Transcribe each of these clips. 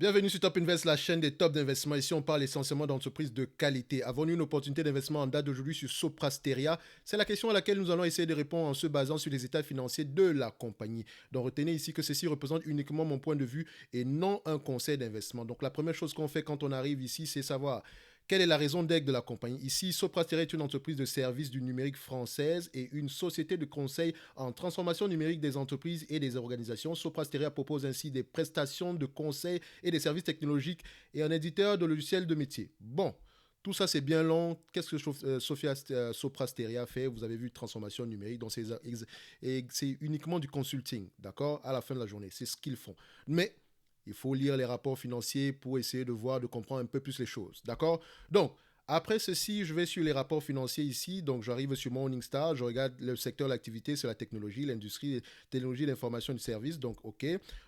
Bienvenue sur Top Invest, la chaîne des tops d'investissement. Ici, on parle essentiellement d'entreprises de qualité. Avons-nous une opportunité d'investissement en date d'aujourd'hui sur Soprasteria? C'est la question à laquelle nous allons essayer de répondre en se basant sur les états financiers de la compagnie. Donc, retenez ici que ceci représente uniquement mon point de vue et non un conseil d'investissement. Donc, la première chose qu'on fait quand on arrive ici, c'est savoir quelle est la raison d'être de la compagnie. Ici, Soprasteria est une entreprise de services du numérique française et une société de conseil en transformation numérique des entreprises et des organisations. Soprasteria propose ainsi des prestations de conseil et des services technologiques et un éditeur de logiciels de métier. Bon, tout ça c'est bien long. Qu'est-ce que Soprasteria fait? Vous avez vu transformation numérique, donc c'est uniquement du consulting, d'accord? À la fin de la journée, c'est ce qu'ils font. Mais il faut lire les rapports financiers pour essayer de voir, de comprendre un peu plus les choses. D'accord? Donc, après ceci, je vais sur les rapports financiers ici. Donc, j'arrive sur Morningstar. Je regarde le secteur d'activité, c'est la technologie, l'industrie, technologie, l'information et du service. Donc, OK.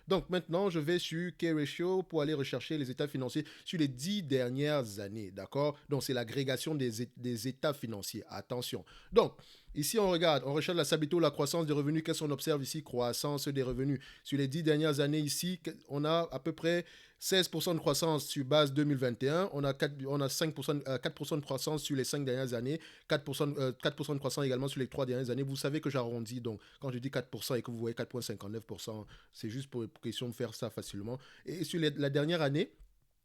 Donc, maintenant, je vais sur K-Ratio pour aller rechercher les états financiers sur les 10 dernières années. D'accord? Donc, c'est l'agrégation des états financiers. Attention. Donc, ici, on regarde, on recherche la stabilité ou la croissance des revenus. Qu'est-ce qu'on observe ici? Croissance des revenus. Sur les 10 dernières années ici, on a à peu près 16% de croissance sur base 2021. On a 5%, 4% de croissance sur les 5 dernières années. 4% de croissance également sur les 3 dernières années. Vous savez que j'arrondis. Donc, quand je dis 4% et que vous voyez 4,59%, c'est juste pour question de faire ça facilement. Et sur la dernière année,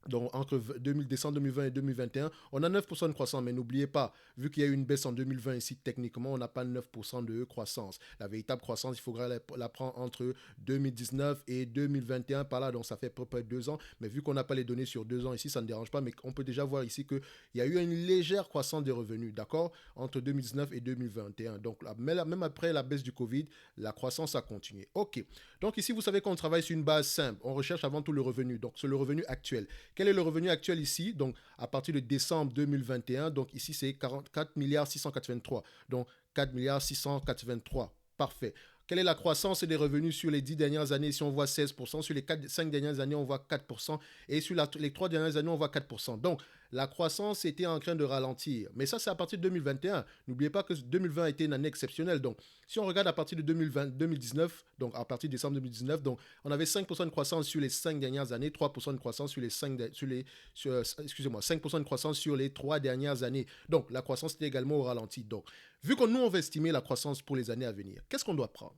donc entre décembre 2020 et 2021, on a 9% de croissance, mais n'oubliez pas, vu qu'il y a eu une baisse en 2020 ici, techniquement, on n'a pas 9% de croissance. La véritable croissance, il faudra la prendre entre 2019 et 2021 par là, donc ça fait à peu près 2 ans, mais vu qu'on n'a pas les données sur 2 ans ici, ça ne dérange pas, mais on peut déjà voir ici qu'il y a eu une légère croissance des revenus, d'accord, entre 2019 et 2021. Donc même après la baisse du Covid, la croissance a continué. Ok, donc ici, vous savez qu'on travaille sur une base simple, on recherche avant tout le revenu, donc c'est le revenu actuel. Quel est le revenu actuel ici? Donc, à partir de décembre 2021, donc ici, c'est 44 milliards 683. Donc, 4 milliards 683. Parfait. Quelle est la croissance des revenus sur les 10 dernières années? Si on voit 16%, sur les 5 dernières années, on voit 4%, et sur les 3 dernières années, on voit 4%. Donc, la croissance était en train de ralentir. Mais ça, c'est à partir de 2021. N'oubliez pas que 2020 a été une année exceptionnelle. Donc, si on regarde à partir de 2019, donc à partir de décembre 2019, donc, on avait 5% de croissance sur les 5 dernières années, 3% de croissance sur les 5% de croissance sur les 3 dernières années. Donc, la croissance était également au ralenti. Donc, vu que nous, on va estimer la croissance pour les années à venir, qu'est-ce qu'on doit prendre?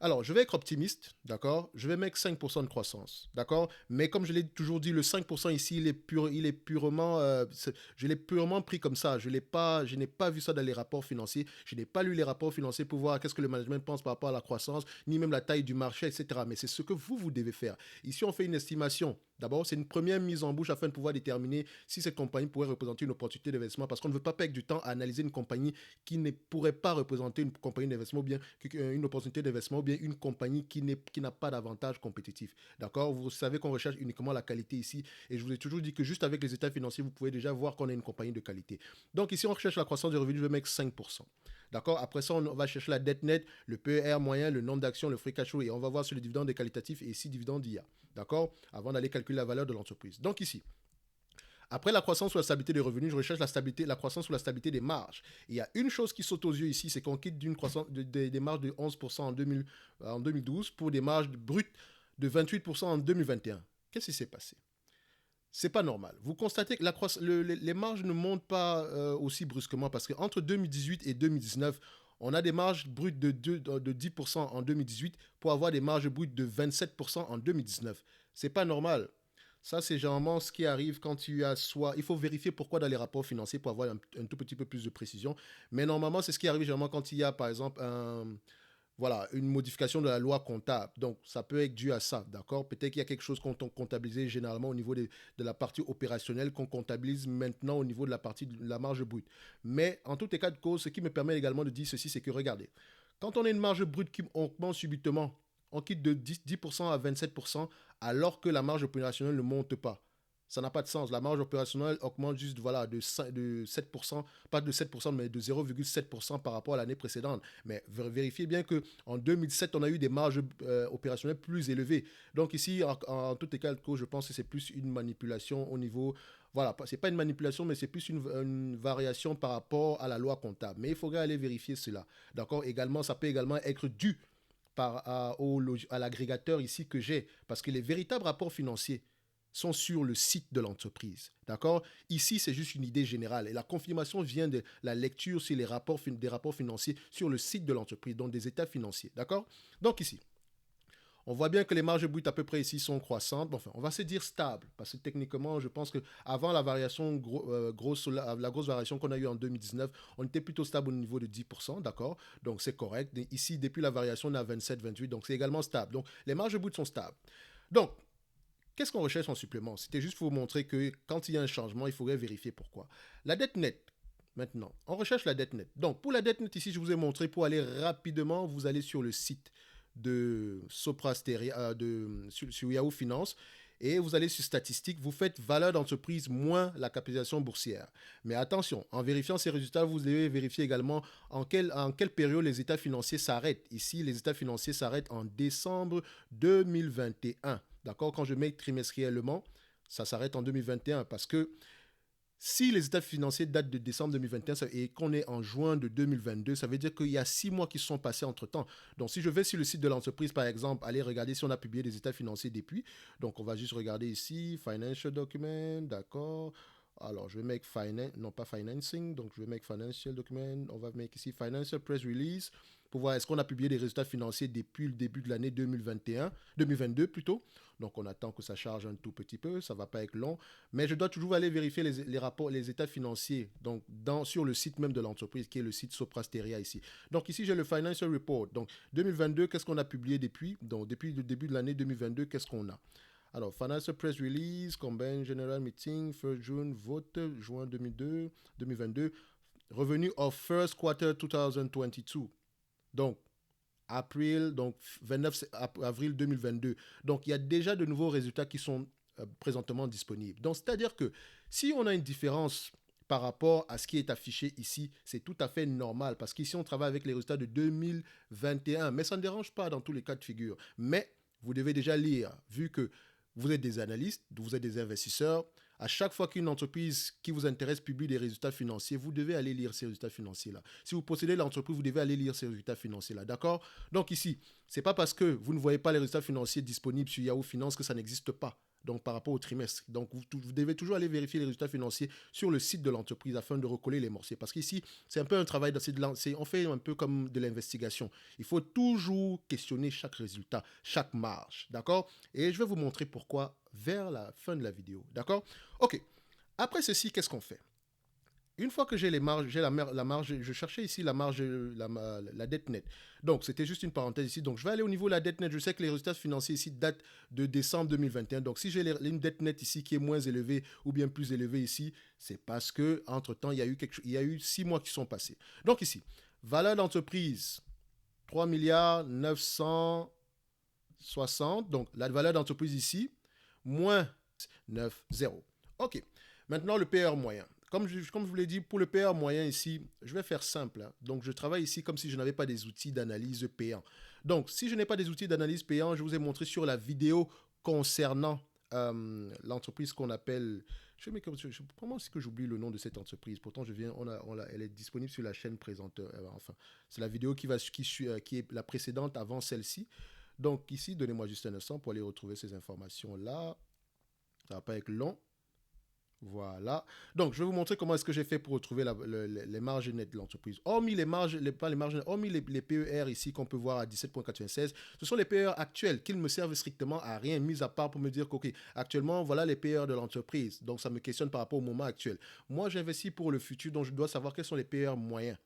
Alors, je vais être optimiste, d'accord? Je vais mettre 5% de croissance, d'accord? Mais comme je l'ai toujours dit, le 5% ici, il est purement, je l'ai purement pris comme ça. Je n'ai pas vu ça dans les rapports financiers. Je n'ai pas lu les rapports financiers pour voir qu'est-ce que le management pense par rapport à la croissance, ni même la taille du marché, etc. Mais c'est ce que vous devez faire. Ici, on fait une estimation. D'abord, c'est une première mise en bouche afin de pouvoir déterminer si cette compagnie pourrait représenter une opportunité d'investissement parce qu'on ne veut pas perdre du temps à analyser une compagnie qui ne pourrait pas représenter une compagnie d'investissement ou bien une opportunité d'investissement ou bien une compagnie qui n'a pas d'avantage compétitif. D'accord? Vous savez qu'on recherche uniquement la qualité ici et je vous ai toujours dit que juste avec les états financiers, vous pouvez déjà voir qu'on est une compagnie de qualité. Donc ici, on recherche la croissance du revenu, je vais mettre 5%. D'accord? Après ça, on va chercher la dette nette, le PER moyen, le nombre d'actions, le free cash flow et on va voir sur les dividendes qualitatifs et ici dividendes d'IA. D'accord? Avant d'aller calculer la valeur de l'entreprise. Donc ici, après la croissance ou la stabilité des revenus, je recherche la croissance ou la stabilité des marges. Et il y a une chose qui saute aux yeux ici, c'est qu'on quitte d'une croissance des marges de 11% en 2012 pour des marges brutes de 28% en 2021. Qu'est-ce qui s'est passé? C'est pas normal. Vous constatez que les marges ne montent pas aussi brusquement parce qu'entre 2018 et 2019, on a des marges brutes de 10% en 2018 pour avoir des marges brutes de 27% en 2019. C'est pas normal. Ça, c'est généralement ce qui arrive quand tu as soit... Il faut vérifier pourquoi dans les rapports financiers pour avoir un tout petit peu plus de précision. Mais normalement, c'est ce qui arrive généralement quand il y a, par exemple, voilà, une modification de la loi comptable. Donc, ça peut être dû à ça, d'accord? Peut-être qu'il y a quelque chose qu'on comptabilisait généralement au niveau de la partie opérationnelle qu'on comptabilise maintenant au niveau de la partie de la marge brute. Mais en tout état de cause, ce qui me permet également de dire ceci, c'est que regardez, quand on a une marge brute qui augmente subitement, on quitte de 10% à 27% alors que la marge opérationnelle ne monte pas. Ça n'a pas de sens. La marge opérationnelle augmente juste voilà, de 7%, pas de 7%, mais de 0,7% par rapport à l'année précédente. Mais vérifiez bien qu'en 2007, on a eu des marges opérationnelles plus élevées. Donc ici, en tout état de cause, je pense que c'est plus une manipulation au niveau... Voilà, c'est pas une manipulation, mais c'est plus une variation par rapport à la loi comptable. Mais il faudrait aller vérifier cela. D'accord? Également, ça peut également être dû à l'agrégateur ici que j'ai. Parce que les véritables rapports financiers, sont sur le site de l'entreprise. D'accord? Ici, c'est juste une idée générale. Et la confirmation vient de la lecture sur des rapports financiers sur le site de l'entreprise, donc des états financiers. D'accord? Donc ici, on voit bien que les marges brutes à peu près ici sont croissantes. Bon, enfin, on va se dire stable, parce que techniquement, je pense qu'avant la variation grosse, la grosse variation qu'on a eue en 2019, on était plutôt stable au niveau de 10%, d'accord? Donc c'est correct. Ici, depuis la variation, on est à 27, 28, donc c'est également stable. Donc les marges brutes sont stables. Donc, qu'est-ce qu'on recherche en supplément? C'était juste pour vous montrer que quand il y a un changement, il faudrait vérifier pourquoi. La dette nette. Maintenant, on recherche la dette nette. Donc, pour la dette nette, ici, je vous ai montré, pour aller rapidement, vous allez sur le site de Soprasteria, sur Yahoo Finance, et vous allez sur statistiques, vous faites valeur d'entreprise moins la capitalisation boursière. Mais attention, en vérifiant ces résultats, vous devez vérifier également en quelle période les états financiers s'arrêtent. Ici, les états financiers s'arrêtent en décembre 2021. D'accord? Quand je mets trimestriellement, ça s'arrête en 2021 parce que si les états financiers datent de décembre 2021 et qu'on est en juin de 2022, ça veut dire qu'il y a 6 mois qui sont passés entre-temps. Donc, si je vais sur le site de l'entreprise, par exemple, aller regarder si on a publié des états financiers depuis. Donc, on va juste regarder ici, Financial Document, d'accord. Alors, je vais mettre non pas Financing, donc je vais mettre Financial Document. On va mettre ici Financial Press Release pour voir est-ce qu'on a publié des résultats financiers depuis le début de l'année 2022 plutôt. Donc, on attend que ça charge un tout petit peu, ça ne va pas être long. Mais je dois toujours aller vérifier les rapports, les états financiers donc sur le site même de l'entreprise, qui est le site Soprasteria ici. Donc, ici, j'ai le Financial Report. Donc, 2022, qu'est-ce qu'on a publié depuis? Donc, depuis le début de l'année 2022, qu'est-ce qu'on a? Alors, Financial Press Release, Combined General Meeting, 1 June, vote, juin 2022, Revenue of First Quarter 2022. Donc, donc 29 avril 2022. Donc, il y a déjà de nouveaux résultats qui sont présentement disponibles. Donc, c'est-à-dire que si on a une différence par rapport à ce qui est affiché ici, c'est tout à fait normal parce qu'ici, on travaille avec les résultats de 2021. Mais ça ne dérange pas dans tous les cas de figure. Mais vous devez déjà lire, vu que vous êtes des analystes, vous êtes des investisseurs. À chaque fois qu'une entreprise qui vous intéresse publie des résultats financiers, vous devez aller lire ces résultats financiers-là. Si vous possédez l'entreprise, vous devez aller lire ces résultats financiers-là. D'accord? Donc ici, ce n'est pas parce que vous ne voyez pas les résultats financiers disponibles sur Yahoo Finance que ça n'existe pas. Donc par rapport au trimestre. Donc vous devez toujours aller vérifier les résultats financiers sur le site de l'entreprise afin de recoller les morceaux. Parce qu'ici, c'est un peu un travail, on fait un peu comme de l'investigation. Il faut toujours questionner chaque résultat, chaque marge. D'accord? Et je vais vous montrer pourquoi vers la fin de la vidéo. D'accord? Ok. Après ceci, qu'est-ce qu'on fait? Une fois que j'ai les marges, j'ai la marge, je cherchais ici la marge, la dette nette. Donc, c'était juste une parenthèse ici. Donc, je vais aller au niveau de la dette nette. Je sais que les résultats financiers ici datent de décembre 2021. Donc, si j'ai une dette nette ici qui est moins élevée ou bien plus élevée ici, c'est parce que entre-temps, il y a eu 6 mois qui sont passés. Donc, ici, valeur d'entreprise, 3 milliards 960. Donc, la valeur d'entreprise ici, moins 9,0. OK. Maintenant, le PR moyen. Comme je vous l'ai dit, pour le PR moyen ici, je vais faire simple. Hein. Donc, je travaille ici comme si je n'avais pas des outils d'analyse payants. Donc, si je n'ai pas des outils d'analyse payants, je vous ai montré sur la vidéo concernant l'entreprise qu'on appelle... Comment est-ce que j'oublie le nom de cette entreprise? Pourtant, elle est disponible sur la chaîne présenteur. Enfin, c'est la vidéo qui est la précédente avant celle-ci. Donc, ici, donnez-moi juste un instant pour aller retrouver ces informations-là. Ça ne va pas être long. Voilà. Donc, je vais vous montrer comment est-ce que j'ai fait pour retrouver les marges nettes de l'entreprise. Hormis hormis les PER ici qu'on peut voir à 17,96, ce sont les PER actuels qui ne me servent strictement à rien, mis à part pour me dire qu'ok, actuellement, voilà les PER de l'entreprise. Donc, ça me questionne par rapport au moment actuel. Moi, j'investis pour le futur, donc je dois savoir quels sont les PER moyens.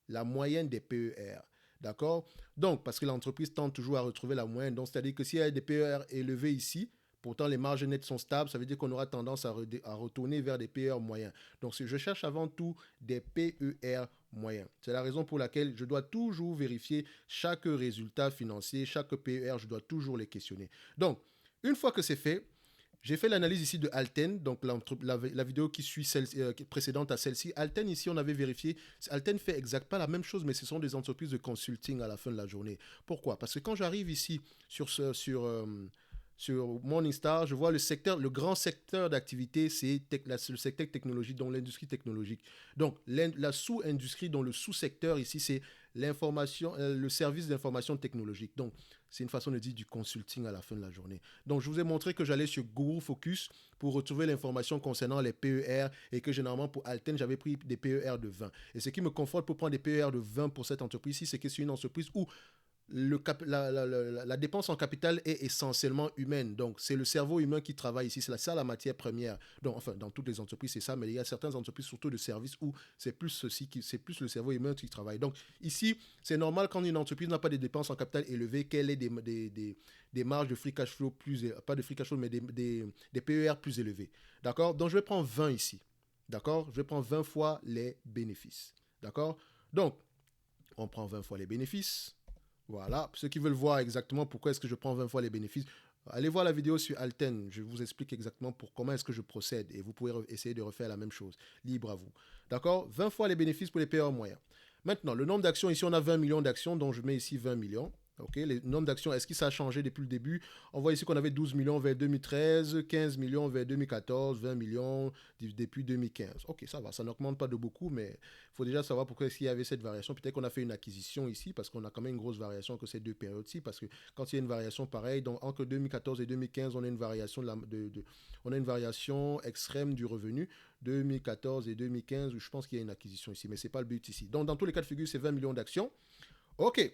La moyenne des PER. D'accord? Donc, parce que l'entreprise tente toujours à retrouver la moyenne. Donc, c'est-à-dire que s'il y a des PER élevés ici, pourtant, les marges nettes sont stables, ça veut dire qu'on aura tendance à retourner vers des PER moyens. Donc, je cherche avant tout des PER moyens. C'est la raison pour laquelle je dois toujours vérifier chaque résultat financier, chaque PER, je dois toujours les questionner. Donc, une fois que c'est fait, j'ai fait l'analyse ici de Alten, donc la vidéo qui suit précédente à celle-ci. Alten, ici, on avait vérifié. Alten fait pas la même chose, mais ce sont des entreprises de consulting à la fin de la journée. Pourquoi? Parce que quand j'arrive ici sur sur Morningstar, je vois le grand secteur d'activité, c'est le secteur technologique, donc l'industrie technologique. Donc, la sous-industrie, dont le sous-secteur ici, c'est l'information, le service d'information technologique. Donc, c'est une façon de dire du consulting à la fin de la journée. Donc, je vous ai montré que j'allais sur Google Focus pour retrouver l'information concernant les PER et que généralement pour Alten, j'avais pris des PER de 20. Et ce qui me conforte pour prendre des PER de 20 pour cette entreprise-ci, c'est que c'est une entreprise où la dépense en capital est essentiellement humaine. Donc, c'est le cerveau humain qui travaille ici. C'est ça la matière première. Donc, enfin, dans toutes les entreprises, c'est ça. Mais il y a certaines entreprises, surtout de services, où c'est plus c'est plus le cerveau humain qui travaille. Donc, ici, c'est normal quand une entreprise n'a pas de dépenses en capital élevées, qu'elle ait des marges de free cash flow plus, pas de free cash flow, mais des PER plus élevés. D'accord? Donc, je vais prendre 20 ici. D'accord? Je vais prendre 20 fois les bénéfices. D'accord? Donc, on prend 20 fois les bénéfices. Voilà, ceux qui veulent voir exactement pourquoi est-ce que je prends 20 fois les bénéfices, allez voir la vidéo sur Alten, je vous explique exactement comment est-ce que je procède et vous pouvez essayer de refaire la même chose, libre à vous. D'accord? 20 fois les bénéfices pour les payeurs moyens. Maintenant, le nombre d'actions, ici on a 20 millions d'actions, donc je mets ici 20 millions. Ok, le nombre d'actions, est-ce que ça a changé depuis le début? On voit ici qu'on avait 12 millions vers 2013, 15 millions vers 2014, 20 millions depuis 2015. Ok, ça va, ça n'augmente pas de beaucoup, mais il faut déjà savoir pourquoi est-ce qu'il y avait cette variation. Peut-être qu'on a fait une acquisition ici, parce qu'on a quand même une grosse variation que ces deux périodes-ci, parce que quand il y a une variation pareille, donc entre 2014 et 2015, on a une variation, on a une variation extrême du revenu. 2014 et 2015, je pense qu'il y a une acquisition ici, mais ce n'est pas le but ici. Donc, dans tous les cas de figure, c'est 20 millions d'actions. Ok.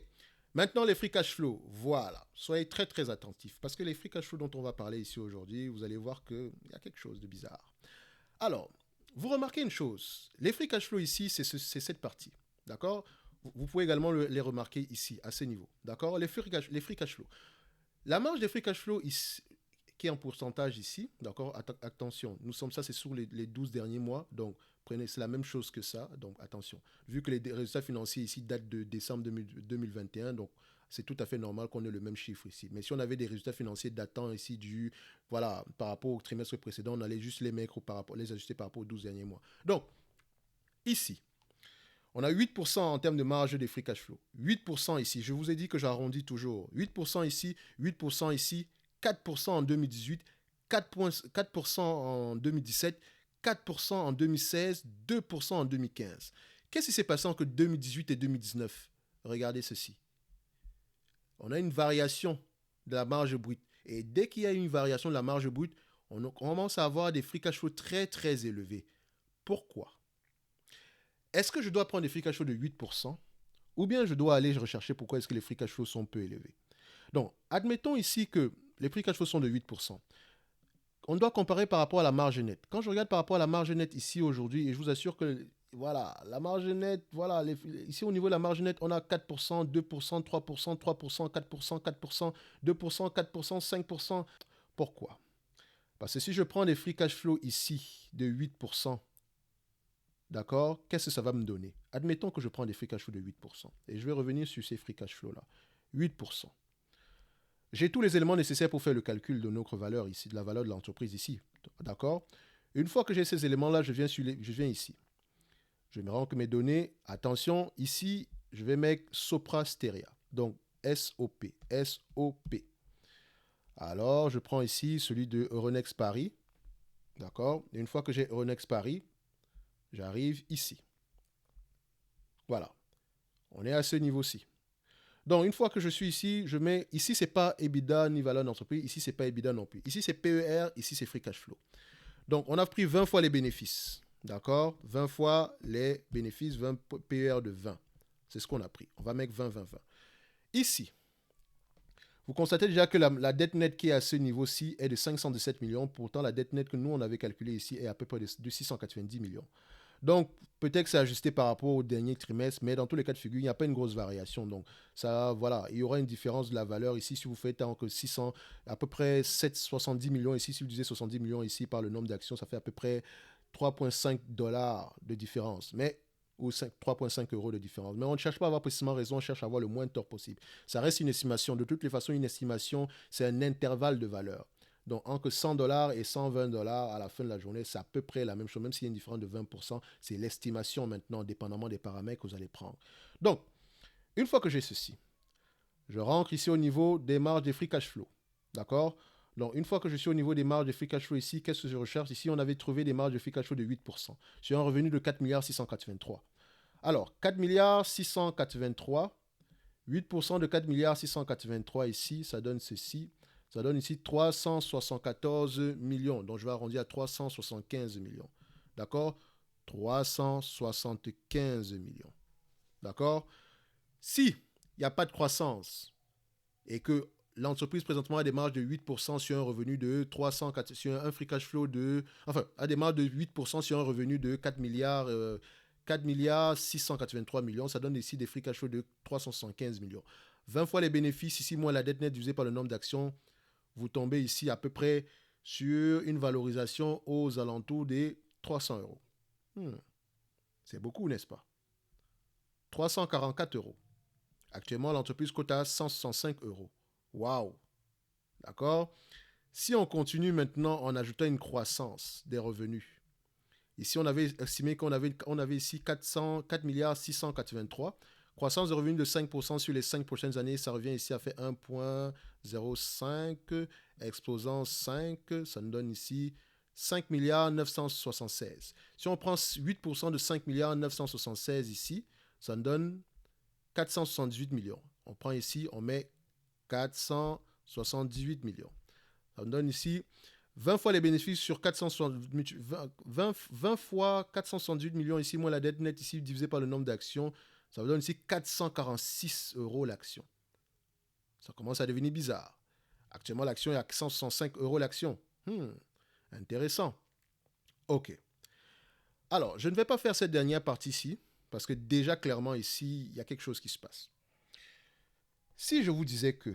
Maintenant, les free cash flow, voilà. Soyez très, très attentifs. Parce que les free cash flow dont on va parler ici aujourd'hui, vous allez voir qu'il y a quelque chose de bizarre. Alors, vous remarquez une chose. Les free cash flow ici, c'est cette partie. D'accord? Vous pouvez également les remarquer ici, à ce niveau. D'accord? Les free cash flow. La marge des free cash flow ici, qui est en pourcentage ici, d'accord? Attention, nous sommes ça, c'est sur les 12 derniers mois. Donc, c'est la même chose que ça. Donc, attention. Vu que les résultats financiers ici datent de décembre 2021, donc c'est tout à fait normal qu'on ait le même chiffre ici. Mais si on avait des résultats financiers datant ici voilà, par rapport au trimestre précédent, on allait juste les mettre les ajuster par rapport aux 12 derniers mois. Donc, ici, on a 8% en termes de marge de free cash flow. 8% ici. Je vous ai dit que j'arrondis toujours. 8% ici, 8% ici, 4% en 2018, 4% en 2017, 4% en 2016, 2% en 2015. Qu'est-ce qui s'est passé entre 2018 et 2019? Regardez ceci. On a une variation de la marge brute. Et dès qu'il y a une variation de la marge brute, on commence à avoir des free cash flow très, très élevés. Pourquoi? Est-ce que je dois prendre des free cash flow de 8% ou bien je dois aller rechercher pourquoi est-ce que les free cash flow sont peu élevés? Donc, admettons ici que les free cash flow sont de 8%. On doit comparer par rapport à la marge nette. Quand je regarde par rapport à la marge nette ici aujourd'hui, et je vous assure que voilà, la marge nette, voilà, ici au niveau de la marge nette, on a 4%, 2%, 3%, 3%, 4%, 4%, 2%, 4%, 5%. Pourquoi? Parce que si je prends des free cash flow ici de 8%, d'accord, qu'est-ce que ça va me donner? Admettons que je prends des free cash flow de 8%. Et je vais revenir sur ces free cash flow-là. 8%. J'ai tous les éléments nécessaires pour faire le calcul de notre valeur ici, de la valeur de l'entreprise ici. D'accord? Une fois que j'ai ces éléments-là, je viens ici. Je me rends que mes données, attention, ici, je vais mettre Sopra Steria. Donc, SOP. SOP. Alors, je prends ici celui de Euronext Paris. D'accord? Et une fois que j'ai Euronext Paris, j'arrive ici. Voilà. On est à ce niveau-ci. Donc, une fois que je suis ici, je mets... Ici, ce n'est pas EBITDA ni valeur d'entreprise. Ici, ce n'est pas EBITDA non plus. Ici, c'est PER. Ici, c'est Free Cash Flow. Donc, on a pris 20 fois les bénéfices. D'accord? 20 fois les bénéfices, 20 PER de 20. C'est ce qu'on a pris. On va mettre 20, 20, 20. Ici, vous constatez déjà que la dette nette qui est à ce niveau-ci est de 517 millions. Pourtant, la dette nette que nous, on avait calculée ici est à peu près de 690 millions. Donc, peut-être que c'est ajusté par rapport au dernier trimestre, mais dans tous les cas de figure, il n'y a pas une grosse variation. Donc, ça, voilà, il y aura une différence de la valeur ici. Si vous faites que 600, à peu près 70 millions ici, si vous disiez 70 millions ici par le nombre d'actions, ça fait à peu près 3,5 $ de différence. Mais ou 3,5 € de différence. Mais on ne cherche pas à avoir précisément raison, on cherche à avoir le moins de tort possible. Ça reste une estimation. De toutes les façons, une estimation, c'est un intervalle de valeur. Donc, entre 100 $ et 120 $ à la fin de la journée, c'est à peu près la même chose. Même s'il y a une différence de 20%, c'est l'estimation maintenant, dépendamment des paramètres que vous allez prendre. Donc, une fois que j'ai ceci, je rentre ici au niveau des marges des free cash flow. D'accord? Donc, une fois que je suis au niveau des marges de free cash flow ici, qu'est-ce que je recherche? Ici, on avait trouvé des marges de free cash flow de 8% sur un revenu de 4 milliards 683. Alors, 4 milliards 683, 8% de 4 milliards 683 ici, ça donne ceci. Ça donne ici 374 millions. Donc, je vais arrondir à 375 millions. D'accord? 375 millions. D'accord? Si il n'y a pas de croissance et que l'entreprise présentement a des marges de 8% sur un revenu de 304, sur un free cash flow de, enfin, a des marges de 8% sur un revenu de 4 milliards, 4 milliards 683 millions, ça donne ici des free cash flow de 375 millions. 20 fois les bénéfices, ici, moins la dette nette divisée par le nombre d'actions, vous tombez ici à peu près sur une valorisation aux alentours des 300 euros. C'est beaucoup, n'est-ce pas? 344 euros. Actuellement, l'entreprise cote à 165 euros. Waouh! D'accord? Si on continue maintenant en ajoutant une croissance des revenus, ici on avait estimé qu'on avait ici 4 milliards 683, croissance de revenus de 5% sur les 5 prochaines années, ça revient ici à faire 1,05, exposant 5, ça nous donne ici 5 milliards 976. Si on prend 8% de 5 milliards 976 ici, ça nous donne 478 millions. On prend ici, on met 478 millions. Ça nous donne ici 20 fois les bénéfices sur 20 fois 478 millions ici, moins la dette nette ici divisé par le nombre d'actions, ça vous donne ici 446 euros l'action. Ça commence à devenir bizarre. Actuellement, l'action est à 165 euros l'action. Intéressant. Ok. Alors, je ne vais pas faire cette dernière partie-ci, parce que déjà, clairement, ici, il y a quelque chose qui se passe. Si je vous disais que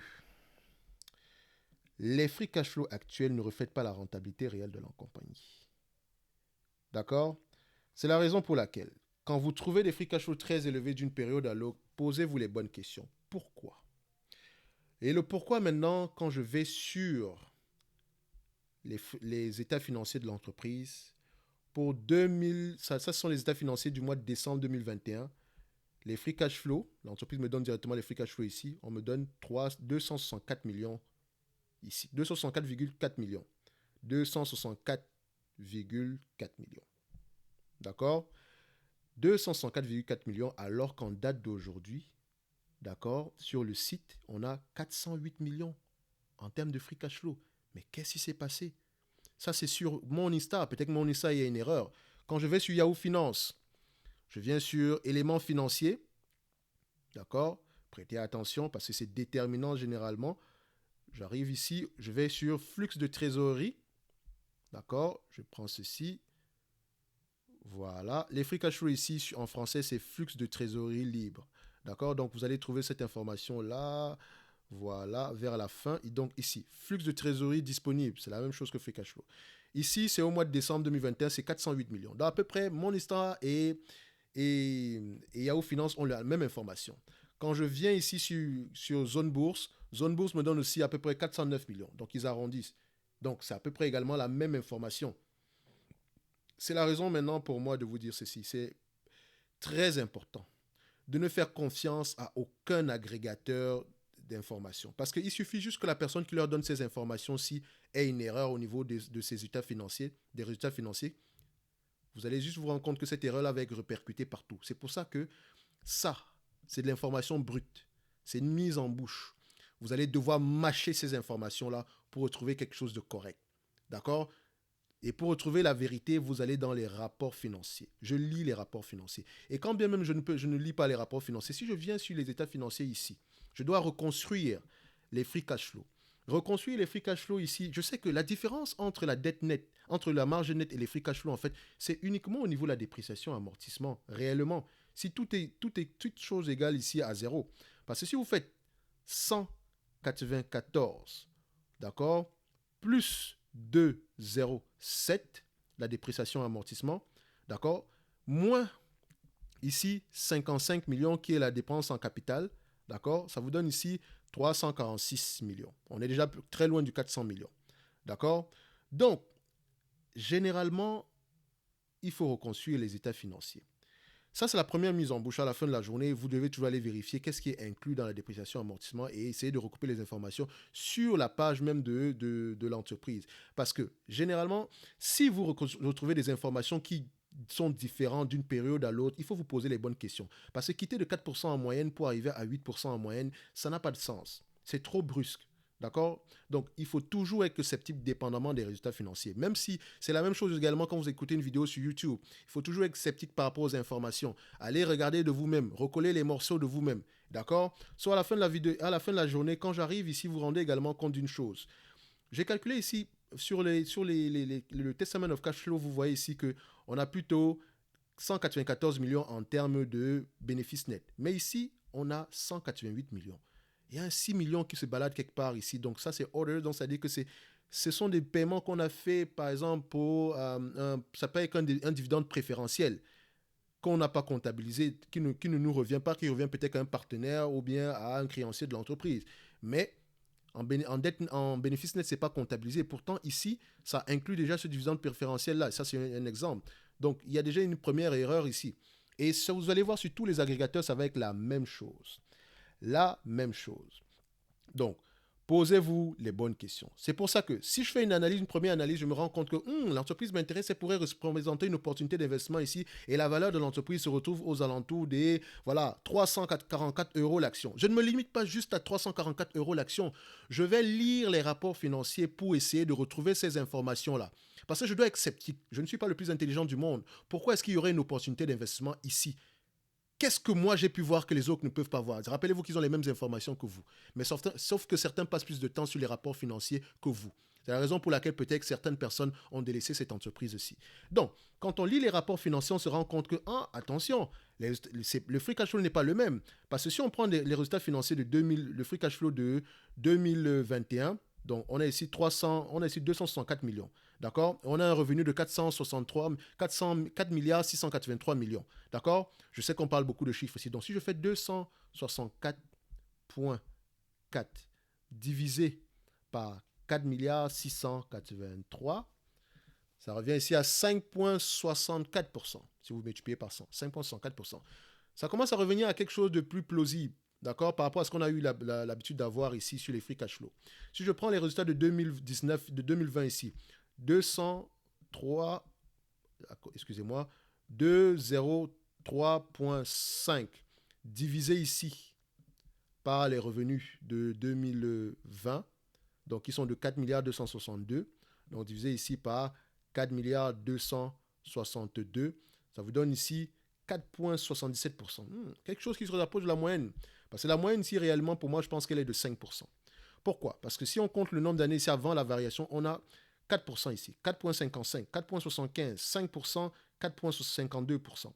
les free cash flow actuels ne reflètent pas la rentabilité réelle de la compagnie. D'accord? C'est la raison pour laquelle, quand vous trouvez des free cash flow très élevés d'une période à l'autre, posez-vous les bonnes questions. Pourquoi? Et le pourquoi maintenant, quand je vais sur les états financiers de l'entreprise, pour 2000, ça sont les états financiers du mois de décembre 2021, les free cash flow, l'entreprise me donne directement les free cash flow ici, on me donne 264 millions ici, 264,4 millions. 264,4 millions. D'accord? 264,4 millions, alors qu'en date d'aujourd'hui, d'accord, sur le site, on a 408 millions en termes de free cash flow. Mais qu'est-ce qui s'est passé? Ça, c'est sur mon Insta. Peut-être que mon Insta, il y a une erreur. Quand je vais sur Yahoo Finance, je viens sur éléments financiers. D'accord? Prêtez attention parce que c'est déterminant généralement. J'arrive ici, je vais sur flux de trésorerie. D'accord? Je prends ceci. Voilà. Les free cash flow ici, en français, c'est flux de trésorerie libre. D'accord? Donc, vous allez trouver cette information-là. Voilà, vers la fin. Et donc, ici, flux de trésorerie disponible. C'est la même chose que free cash flow. Ici, c'est au mois de décembre 2021, c'est 408 millions. Donc, à peu près, mon histoire et Yahoo Finance ont la même information. Quand je viens ici sur Zone Bourse me donne aussi à peu près 409 millions. Donc, ils arrondissent. Donc, c'est à peu près également la même information. C'est la raison maintenant pour moi de vous dire ceci. C'est très important de ne faire confiance à aucun agrégateur d'informations. Parce qu'il suffit juste que la personne qui leur donne ces informations-ci ait une erreur au niveau de ses états financiers, des résultats financiers. Vous allez juste vous rendre compte que cette erreur-là va être répercutée partout. C'est pour ça que ça, c'est de l'information brute. C'est une mise en bouche. Vous allez devoir mâcher ces informations-là pour retrouver quelque chose de correct. D'accord? Et pour retrouver la vérité, vous allez dans les rapports financiers. Je lis les rapports financiers. Et quand bien même je ne lis pas les rapports financiers, si je viens sur les états financiers ici, je dois reconstruire les free cash flow. Reconstruire les free cash flow ici, je sais que la différence entre la dette nette, entre la marge nette et les free cash flow, en fait, c'est uniquement au niveau de la dépréciation, amortissement, réellement. Si toute chose égale ici à zéro. Parce que si vous faites 194, d'accord, plus 2,07, la dépréciation amortissement, d'accord, moins ici 55 millions qui est la dépense en capital, d'accord, ça vous donne ici 346 millions. On est déjà très loin du 400 millions, d'accord. Donc, généralement, il faut reconstruire les états financiers. Ça, c'est la première mise en bouche. À la fin de la journée, vous devez toujours aller vérifier qu'est-ce qui est inclus dans la dépréciation amortissement et essayer de recouper les informations sur la page même de l'entreprise. Parce que, généralement, si vous retrouvez des informations qui sont différentes d'une période à l'autre, il faut vous poser les bonnes questions. Parce que quitter de 4% en moyenne pour arriver à 8% en moyenne, ça n'a pas de sens. C'est trop brusque. D'accord? Donc, il faut toujours être sceptique dépendamment des résultats financiers. Même si c'est la même chose également quand vous écoutez une vidéo sur YouTube. Il faut toujours être sceptique par rapport aux informations. Allez regarder de vous-même, recoller les morceaux de vous-même. D'accord? Soit à la fin de la vidéo, à la fin de la journée, quand j'arrive ici, vous vous rendez également compte d'une chose. J'ai calculé ici sur le Testament of Cash Flow, vous voyez ici qu'on a plutôt 194 millions en termes de bénéfices nets. Mais ici, on a 188 millions. Il y a un 6 millions qui se balade quelque part ici. Donc ça, c'est order. Donc ça veut dire que ce sont des paiements qu'on a fait, par exemple, pour... ça peut être un dividende préférentiel qu'on n'a pas comptabilisé, qui ne nous revient pas, qui revient peut-être à un partenaire ou bien à un créancier de l'entreprise. Mais en bénéfice net, ce n'est pas comptabilisé. Pourtant, ici, ça inclut déjà ce dividende préférentiel-là. Ça, c'est un exemple. Donc, il y a déjà une première erreur ici. Et ça, vous allez voir sur tous les agrégateurs, ça va être la même chose. La même chose. Donc, posez-vous les bonnes questions. C'est pour ça que si je fais une première analyse, je me rends compte que l'entreprise m'intéresse, elle pourrait représenter une opportunité d'investissement ici et la valeur de l'entreprise se retrouve aux alentours des 344 euros l'action. Je ne me limite pas juste à 344 euros l'action. Je vais lire les rapports financiers pour essayer de retrouver ces informations-là. Parce que je dois être sceptique. Je ne suis pas le plus intelligent du monde. Pourquoi est-ce qu'il y aurait une opportunité d'investissement ici? Qu'est-ce que moi j'ai pu voir que les autres ne peuvent pas voir? Rappelez-vous qu'ils ont les mêmes informations que vous. Mais sauf que certains passent plus de temps sur les rapports financiers que vous. C'est la raison pour laquelle peut-être certaines personnes ont délaissé cette entreprise aussi. Donc, quand on lit les rapports financiers, on se rend compte que, attention, le free cash flow n'est pas le même. Parce que si on prend les résultats financiers le free cash flow de 2021, donc on a ici 264 millions. D'accord? On a un revenu de 4 milliards 683 millions. D'accord? Je sais qu'on parle beaucoup de chiffres ici. Donc, si je fais 264,4 divisé par 4 milliards 683, ça revient ici à 5,64%. Si vous multipliez par 100, 5,64%. Ça commence à revenir à quelque chose de plus plausible. D'accord? Par rapport à ce qu'on a eu l'habitude d'avoir ici sur les free cash flow. Si je prends les résultats de 2019, de 2020 ici, 203, excusez-moi, 203,5 divisé ici par les revenus de 2020, donc qui sont de 4 milliards 262, donc divisé ici par 4 milliards 262, ça vous donne ici 4,77%. Quelque chose qui se rapproche de la moyenne. Parce que la moyenne ici, réellement, pour moi, je pense qu'elle est de 5%. Pourquoi? Parce que si on compte le nombre d'années ici avant la variation, on a 4% ici, 4,55, 4,75, 5%, 4,52%.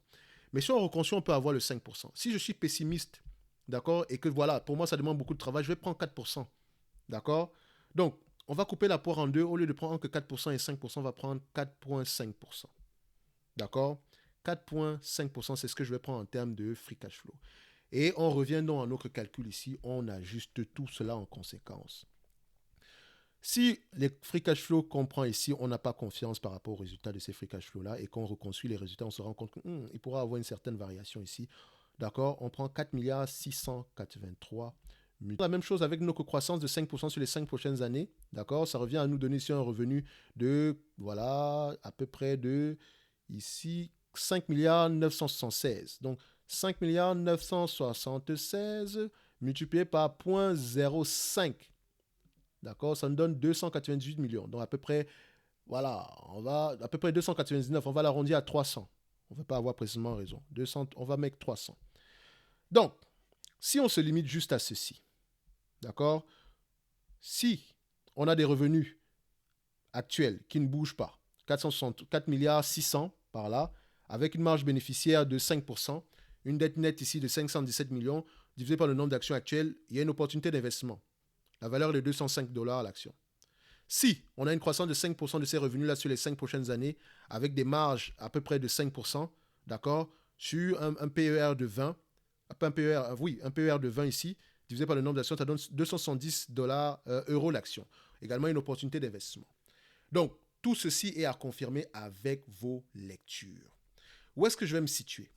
Mais si on reconstruit, on peut avoir le 5%. Si je suis pessimiste, d'accord, et que voilà, pour moi, ça demande beaucoup de travail, je vais prendre 4%. D'accord? Donc, on va couper la poire en deux. Au lieu de prendre que 4% et 5%, on va prendre 4,5%. D'accord? 4,5%, c'est ce que je vais prendre en termes de free cash flow. Et on revient donc à notre calcul ici, on ajuste tout cela en conséquence. Si les free cash flow qu'on prend ici, on n'a pas confiance par rapport aux résultats de ces free cash flow-là et qu'on reconstruit les résultats, on se rend compte qu'il pourra avoir une certaine variation ici. D'accord? On prend 4 milliards 683 millions. La même chose avec notre croissance de 5% sur les 5 prochaines années. D'accord? Ça revient à nous donner ici un revenu de, voilà, à peu près de, ici, 5 milliards 976. Donc, 5 milliards 976 multiplié par 0,05. D'accord? Ça nous donne 298 millions. Donc, à peu près, voilà, on va, à peu près 299. On va l'arrondir à 300. On ne va pas avoir précisément raison. 200, on va mettre 300. Donc, si on se limite juste à ceci, d'accord? Si on a des revenus actuels qui ne bougent pas, 4 milliards 600 par là, avec une marge bénéficiaire de 5%, une dette nette ici de 517 millions, divisé par le nombre d'actions actuelles, il y a une opportunité d'investissement. La valeur est de 205 $ l'action. Si on a une croissance de 5% de ces revenus-là sur les 5 prochaines années, avec des marges à peu près de 5%, d'accord, sur un PER de 20, un PER de 20 ici, divisé par le nombre d'actions, ça donne 270 euros l'action. Également une opportunité d'investissement. Donc, tout ceci est à confirmer avec vos lectures. Où est-ce que je vais me situer?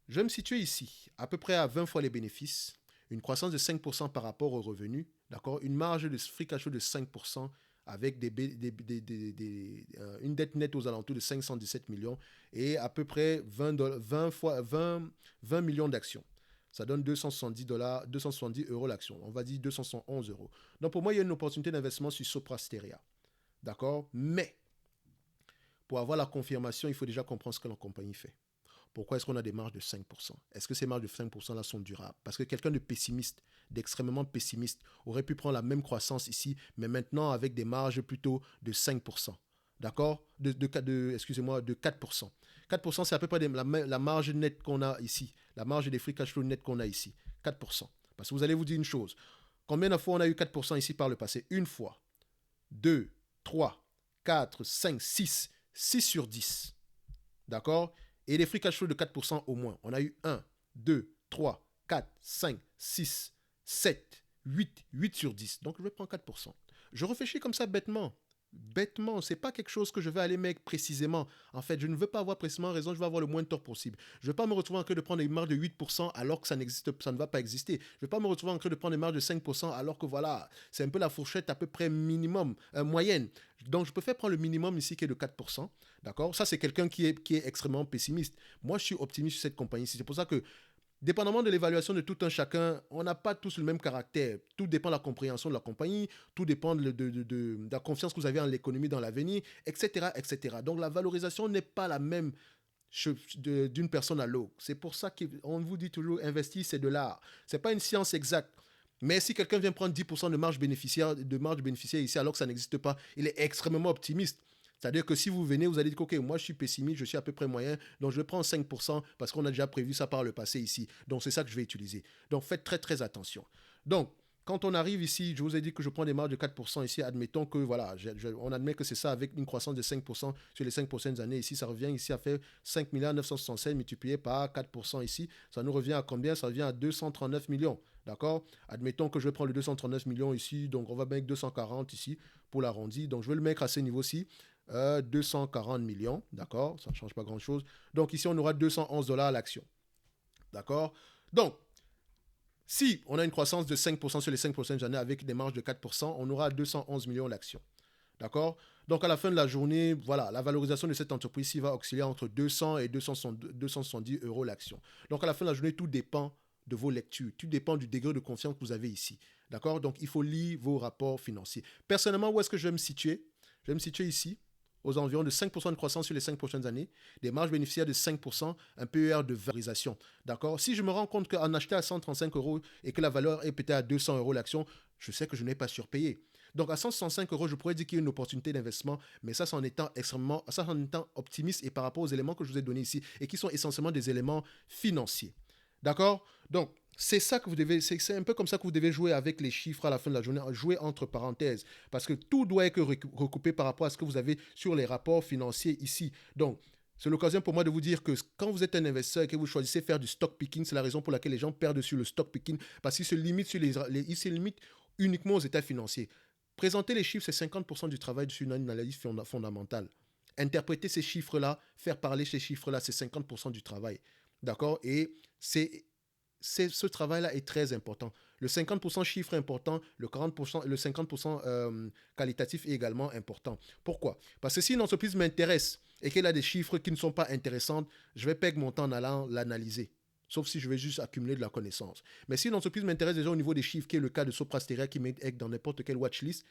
Je vais me situer ici, à peu près à 20 fois les bénéfices, une croissance de 5% par rapport aux revenus, d'accord, une marge de free cash flow de 5% avec une dette nette aux alentours de 517 millions et à peu près 20 millions d'actions. Ça donne 270 euros l'action. On va dire 211 euros. Donc pour moi, il y a une opportunité d'investissement sur Soprasteria. D'accord? Mais pour avoir la confirmation, il faut déjà comprendre ce que la compagnie fait. Pourquoi est-ce qu'on a des marges de 5%? Est-ce que ces marges de 5% là sont durables? Parce que quelqu'un de pessimiste, d'extrêmement pessimiste, aurait pu prendre la même croissance ici, mais maintenant avec des marges plutôt de 5%. D'accord? Excusez-moi, de 4%. 4%, c'est à peu près la marge nette qu'on a ici. La marge des free cash flow net qu'on a ici. 4%. Parce que vous allez vous dire une chose. Combien de fois on a eu 4% ici par le passé? Une fois. 2, 3, 4, 5, 6. 6 sur 10. D'accord? Et les free cash flow de 4% au moins. On a eu 1, 2, 3, 4, 5, 6, 7, 8, 8 sur 10. Donc je vais prendre 4%. Je réfléchis comme ça bêtement. Bêtement, c'est pas quelque chose que je vais aller mettre précisément. En fait, je ne veux pas avoir précisément raison, je vais avoir le moins de tort possible. Je ne veux pas me retrouver en train de prendre une marge de 8% alors que ça ne va pas exister. Je ne vais pas me retrouver en train de prendre une marge de 5% alors que voilà, c'est un peu la fourchette à peu près minimum, moyenne. Donc, je préfère prendre le minimum ici qui est de 4%. D'accord? Ça, c'est quelqu'un qui est extrêmement pessimiste. Moi, je suis optimiste sur cette compagnie-ci. C'est pour ça que dépendamment de l'évaluation de tout un chacun, on n'a pas tous le même caractère. Tout dépend de la compréhension de la compagnie, tout dépend de la confiance que vous avez en l'économie dans l'avenir, etc., etc. Donc la valorisation n'est pas la même d'une personne à l'autre. C'est pour ça qu'on vous dit toujours, investir, c'est de l'art. Ce n'est pas une science exacte. Mais si quelqu'un vient prendre 10% de marge bénéficiaire ici alors que ça n'existe pas, il est extrêmement optimiste. C'est-à-dire que si vous venez, vous allez dire, ok, moi je suis pessimiste, je suis à peu près moyen, donc je vais prendre 5% parce qu'on a déjà prévu ça par le passé ici. Donc c'est ça que je vais utiliser. Donc faites très très attention. Donc, quand on arrive ici, je vous ai dit que je prends des marges de 4% ici, admettons que, voilà, on admet que c'est ça avec une croissance de 5% sur les 5 prochaines années. Ici, ça revient ici à faire 5 967 multiplié par 4% ici. Ça nous revient à combien? Ça revient à 239 millions. D'accord? Admettons que je vais prendre le 239 millions ici, donc on va mettre 240 ici pour l'arrondi. Donc je vais le mettre à ce niveau-ci. 240 millions, d'accord? Ça ne change pas grand-chose. Donc ici, on aura 211 dollars à l'action. D'accord? Donc, si on a une croissance de 5% sur les 5 prochaines années avec des marges de 4%, on aura 211 millions d'actions. D'accord? Donc, à la fin de la journée, voilà, la valorisation de cette entreprise va osciller entre 200 et 270 euros l'action. Donc, à la fin de la journée, tout dépend de vos lectures. Tout dépend du degré de confiance que vous avez ici. D'accord? Donc, il faut lire vos rapports financiers. Personnellement, où est-ce que je vais me situer? Je vais me situer ici, aux environs de 5% de croissance sur les 5 prochaines années, des marges bénéficiaires de 5%, un PER de valorisation. D'accord? Si je me rends compte qu'en achetant à 135 euros et que la valeur est peut-être à 200 euros l'action, je sais que je n'ai pas surpayé. Donc à 165 euros, je pourrais dire qu'il y a une opportunité d'investissement, mais ça, c'est en étant optimiste et par rapport aux éléments que je vous ai donnés ici et qui sont essentiellement des éléments financiers. D'accord? Donc, c'est ça que vous devez, c'est un peu comme ça que vous devez jouer avec les chiffres à la fin de la journée, jouer entre parenthèses, parce que tout doit être recoupé par rapport à ce que vous avez sur les rapports financiers ici. Donc, c'est l'occasion pour moi de vous dire que quand vous êtes un investisseur et que vous choisissez de faire du stock picking, c'est la raison pour laquelle les gens perdent sur le stock picking, parce qu'ils se limitent ils se limitent uniquement aux états financiers. Présenter les chiffres, c'est 50% du travail sur une analyse fondamentale. Interpréter ces chiffres-là, faire parler ces chiffres-là, c'est 50% du travail. D'accord? Et ce travail-là est très important. Le 50% chiffre est important, le 40%, le 50% qualitatif est également important. Pourquoi? Parce que si une entreprise m'intéresse et qu'elle a des chiffres qui ne sont pas intéressants, je vais perdre mon temps en allant l'analyser. Sauf si je vais juste accumuler de la connaissance. Mais si une entreprise m'intéresse déjà au niveau des chiffres, qui est le cas de Soprasteria qui m'aide dans n'importe quelle watchlist,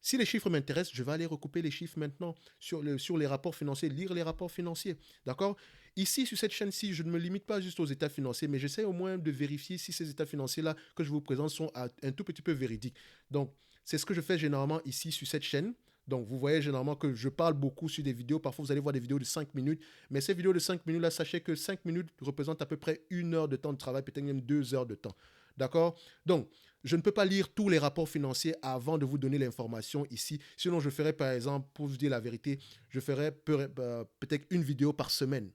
si les chiffres m'intéressent, je vais aller recouper les chiffres maintenant sur les rapports financiers, lire les rapports financiers. D'accord? Ici, sur cette chaîne-ci, je ne me limite pas juste aux états financiers, mais j'essaie au moins de vérifier si ces états financiers-là que je vous présente sont un tout petit peu véridiques. Donc, c'est ce que je fais généralement ici sur cette chaîne. Donc, vous voyez généralement que je parle beaucoup sur des vidéos. Parfois, vous allez voir des vidéos de 5 minutes. Mais ces vidéos de 5 minutes-là, sachez que 5 minutes représentent à peu près 1 heure de temps de travail, peut-être même 2 heures de temps. D'accord? Donc, je ne peux pas lire tous les rapports financiers avant de vous donner l'information ici. Sinon, je ferai par exemple, pour vous dire la vérité, je ferai peut-être une vidéo par semaine.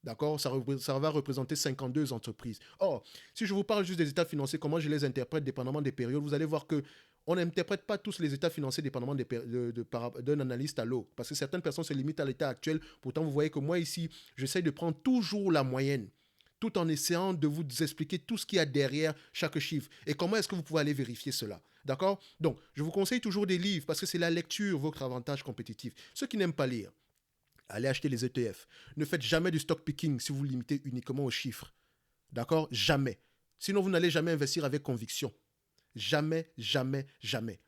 D'accord? Ça va représenter 52 entreprises. Or, si je vous parle juste des états financiers, comment je les interprète dépendamment des périodes, vous allez voir que On n'interprète pas tous les états financiers dépendamment d'un analyste à l'autre. Parce que certaines personnes se limitent à l'état actuel. Pourtant, vous voyez que moi ici, j'essaye de prendre toujours la moyenne, tout en essayant de vous expliquer tout ce qu'il y a derrière chaque chiffre. Et comment est-ce que vous pouvez aller vérifier cela. D'accord? Donc, je vous conseille toujours des livres parce que c'est la lecture votre avantage compétitif. Ceux qui n'aiment pas lire, allez acheter les ETF. Ne faites jamais du stock picking si vous vous limitez uniquement aux chiffres. D'accord? Jamais. Sinon, vous n'allez jamais investir avec conviction. Jamais, jamais, jamais.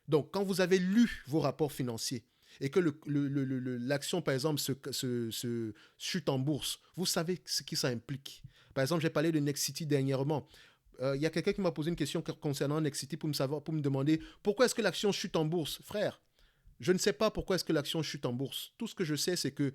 Donc, quand vous avez lu vos rapports financiers et que l'action, par exemple, se chute en bourse, vous savez ce que ça implique. Par exemple, j'ai parlé de Nexity dernièrement. Il y a quelqu'un qui m'a posé une question concernant Nexity pour me demander pourquoi est-ce que l'action chute en bourse. Frère, je ne sais pas pourquoi est-ce que l'action chute en bourse. Tout ce que je sais, c'est que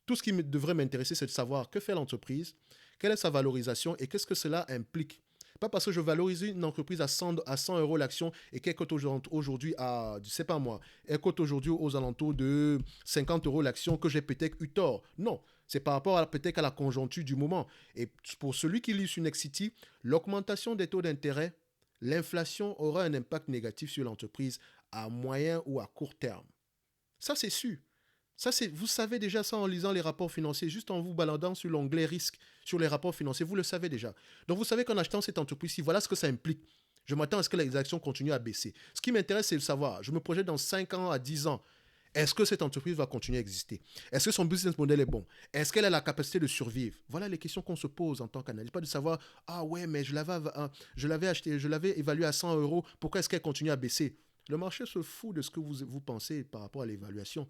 tout ce qui devrait m'intéresser, c'est de savoir que fait l'entreprise, quelle est sa valorisation et qu'est-ce que cela implique. Pas parce que je valorise une entreprise à 100 euros l'action et qu'elle coûte aujourd'hui à, je sais pas moi, elle coûte aujourd'hui aux alentours de 50 euros l'action que j'ai peut-être eu tort. Non, c'est par rapport peut-être à la conjoncture du moment. Et pour celui qui lit sur Nexity, l'augmentation des taux d'intérêt, l'inflation aura un impact négatif sur l'entreprise à moyen ou à court terme. Ça, c'est sûr. Vous savez déjà ça en lisant les rapports financiers, juste en vous baladant sur l'onglet risque, sur les rapports financiers, vous le savez déjà. Donc vous savez qu'en achetant cette entreprise-ci, voilà ce que ça implique. Je m'attends à ce que les actions continuent à baisser. Ce qui m'intéresse, c'est de savoir, je me projette dans 5 ans à 10 ans, est-ce que cette entreprise va continuer à exister? Est-ce que son business model est bon? Est-ce qu'elle a la capacité de survivre? Voilà les questions qu'on se pose en tant qu'analyste. Pas de savoir, ah ouais, mais je l'avais acheté, je l'avais évalué à 100 euros, pourquoi est-ce qu'elle continue à baisser? Le marché se fout de ce que vous pensez par rapport à l'évaluation.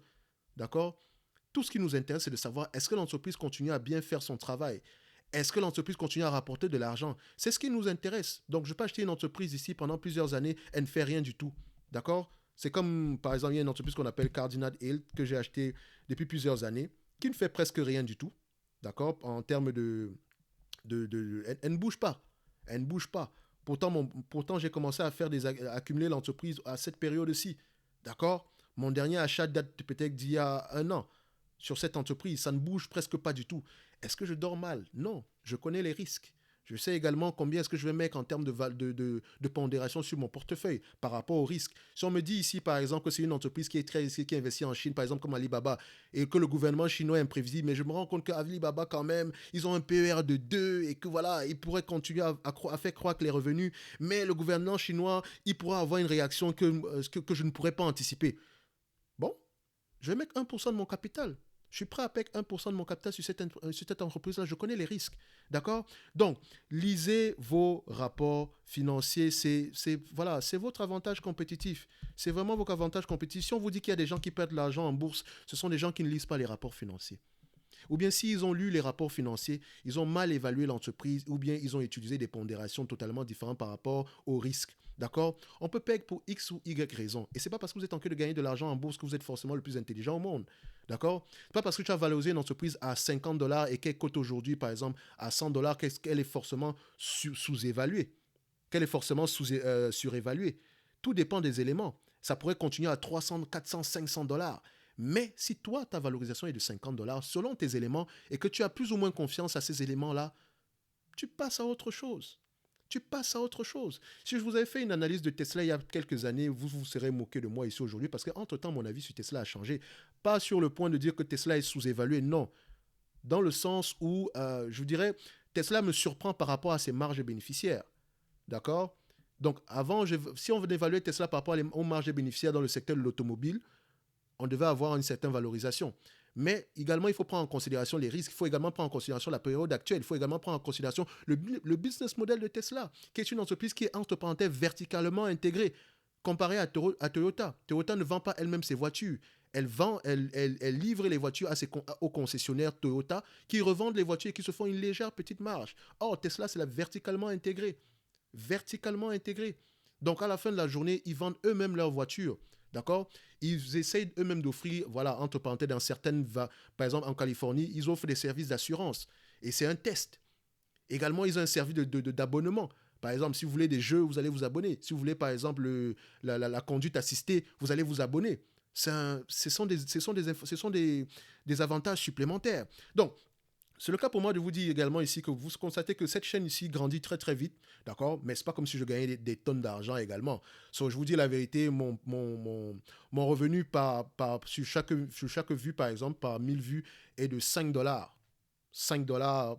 D'accord? Tout ce qui nous intéresse, c'est de savoir est-ce que l'entreprise continue à bien faire son travail? Est-ce que l'entreprise continue à rapporter de l'argent? C'est ce qui nous intéresse. Donc, je peux acheter une entreprise ici pendant plusieurs années, elle ne fait rien du tout. D'accord? C'est comme, par exemple, il y a une entreprise qu'on appelle Cardinal Health que j'ai acheté depuis plusieurs années, qui ne fait presque rien du tout. D'accord? En termes elle ne bouge pas. Elle ne bouge pas. Pourtant j'ai commencé à accumuler l'entreprise à cette période-ci. D'accord? Mon dernier achat date peut-être d'il y a 1 an sur cette entreprise. Ça ne bouge presque pas du tout. Est-ce que je dors mal? Non. Je connais les risques. Je sais également combien est-ce que je vais mettre en termes de pondération sur mon portefeuille par rapport au risque. Si on me dit ici, par exemple, que c'est une entreprise qui est très risquée, qui investit en Chine, par exemple, comme Alibaba, et que le gouvernement chinois est imprévisible, mais je me rends compte qu'Alibaba, quand même, ils ont un PER de 2 et que voilà, ils pourraient continuer à faire croître les revenus, mais le gouvernement chinois, il pourra avoir une réaction que je ne pourrais pas anticiper. Bon, je vais mettre 1% de mon capital. Je suis prêt à payer 1% de mon capital sur cette entreprise-là. Je connais les risques. D'accord? Donc, lisez vos rapports financiers. Voilà, c'est votre avantage compétitif. C'est vraiment votre avantage compétitif. Si on vous dit qu'il y a des gens qui perdent de l'argent en bourse, ce sont des gens qui ne lisent pas les rapports financiers. Ou bien s'ils ont lu les rapports financiers, ils ont mal évalué l'entreprise ou bien ils ont utilisé des pondérations totalement différentes par rapport aux risques. D'accord? On peut payer pour X ou Y raison. Et ce n'est pas parce que vous êtes en train de gagner de l'argent en bourse que vous êtes forcément le plus intelligent au monde. D'accord? Ce n'est pas parce que tu as valorisé une entreprise à 50 dollars et qu'elle coûte aujourd'hui, par exemple, à 100 dollars qu'elle est forcément sous-évaluée. Qu'elle est forcément surévaluée. Tout dépend des éléments. Ça pourrait continuer à 300, 400, 500 dollars. Mais si toi, ta valorisation est de 50 dollars selon tes éléments et que tu as plus ou moins confiance à ces éléments-là, tu passes à autre chose. Tu passes à autre chose. Si je vous avais fait une analyse de Tesla il y a quelques années, vous vous serez moqué de moi ici aujourd'hui parce qu'entre-temps, mon avis sur Tesla a changé. Pas sur le point de dire que Tesla est sous-évalué, non. Dans le sens où, je vous dirais, Tesla me surprend par rapport à ses marges bénéficiaires. D'accord? Donc, avant, si on veut évaluer Tesla par rapport aux marges bénéficiaires dans le secteur de l'automobile, on devait avoir une certaine valorisation. Mais également, il faut prendre en considération les risques. Il faut également prendre en considération la période actuelle. Il faut également prendre en considération le business model de Tesla, qui est une entreprise qui est, entre parenthèses, verticalement intégrée. Comparé à Toyota. Toyota ne vend pas elle-même ses voitures. Elle livre les voitures aux concessionnaires Toyota qui revendent les voitures et qui se font une légère petite marge. Or, Tesla, c'est la verticalement intégrée. Verticalement intégrée. Donc, à la fin de la journée, ils vendent eux-mêmes leurs voitures. D'accord? Ils essayent eux-mêmes d'offrir, voilà, entre parenthèses, dans certaines, par exemple en Californie, ils offrent des services d'assurance. Et c'est un test. Également, ils ont un service d'abonnement. Par exemple, si vous voulez des jeux, vous allez vous abonner. Si vous voulez, par exemple, la conduite assistée, vous allez vous abonner. Ce sont des avantages supplémentaires. Donc, C'est le cas pour moi de vous dire également ici que vous constatez que cette chaîne ici grandit très très vite, d'accord? Mais c'est pas comme si je gagnais des tonnes d'argent également. So, je vous dis la vérité, mon revenu sur chaque vue, par exemple, par 1000 vues, est de 5 dollars. 5 dollars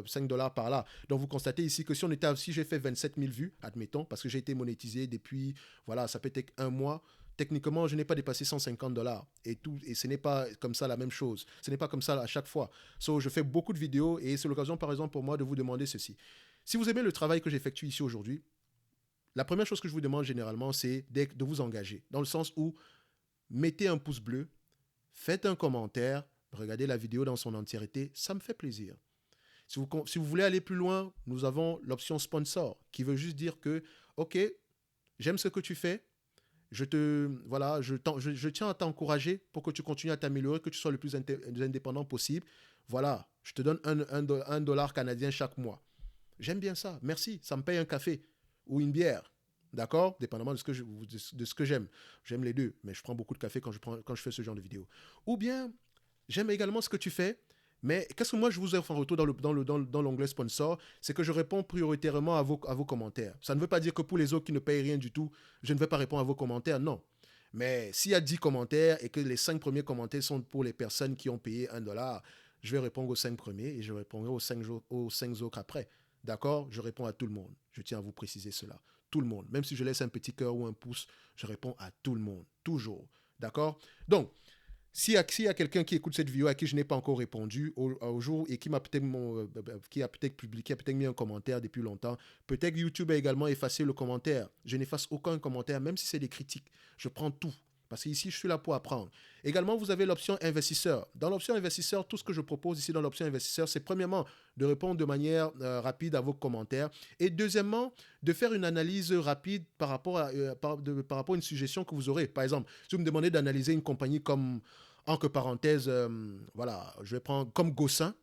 5 dollars par là. Donc vous constatez ici que si j'ai fait 27 000 vues, admettons, parce que j'ai été monétisé depuis, voilà, ça peut être un mois, techniquement, je n'ai pas dépassé 150 dollars. Et ce n'est pas comme ça la même chose. Ce n'est pas comme ça à chaque fois. So, je fais beaucoup de vidéos et c'est l'occasion, par exemple, pour moi de vous demander ceci. Si vous aimez le travail que j'effectue ici aujourd'hui, la première chose que je vous demande généralement, c'est de vous engager. Dans le sens où mettez un pouce bleu, faites un commentaire, regardez la vidéo dans son entièreté, ça me fait plaisir. Si vous voulez aller plus loin, nous avons l'option sponsor, qui veut juste dire que, ok, j'aime ce que tu fais, je tiens à t'encourager pour que tu continues à t'améliorer, que tu sois le plus indépendant possible. Voilà, je te donne un dollar canadien chaque mois. J'aime bien ça, merci, ça me paye un café ou une bière. D'accord? Dépendamment de ce que j'aime. J'aime les deux, mais je prends beaucoup de café quand je fais ce genre de vidéo. Ou bien, j'aime également ce que tu fais, mais qu'est-ce que moi je vous offre en retour dans l'onglet sponsor? C'est que je réponds prioritairement à vos commentaires. Ça ne veut pas dire que pour les autres qui ne payent rien du tout, je ne vais pas répondre à vos commentaires, non. Mais s'il y a 10 commentaires et que les 5 premiers commentaires sont pour les personnes qui ont payé 1 dollar, je vais répondre aux 5 premiers et je répondrai aux 5 autres après. D'accord? Je réponds à tout le monde. Je tiens à vous préciser cela. Tout le monde. Même si je laisse un petit cœur ou un pouce, je réponds à tout le monde. Toujours. D'accord? Donc, s'il y a quelqu'un qui écoute cette vidéo à qui je n'ai pas encore répondu au jour et qui a peut-être publié, qui a peut-être mis un commentaire depuis longtemps, peut-être YouTube a également effacé le commentaire. Je n'efface aucun commentaire, même si c'est des critiques. Je prends tout. Parce qu'ici, je suis là pour apprendre. Également, vous avez l'option investisseur. Dans l'option investisseur, tout ce que je propose ici dans l'option investisseur, c'est premièrement de répondre de manière rapide à vos commentaires et deuxièmement, de faire une analyse rapide par rapport à une suggestion que vous aurez. Par exemple, si vous me demandez d'analyser une compagnie comme, entre parenthèses, voilà, je vais prendre comme Gossin,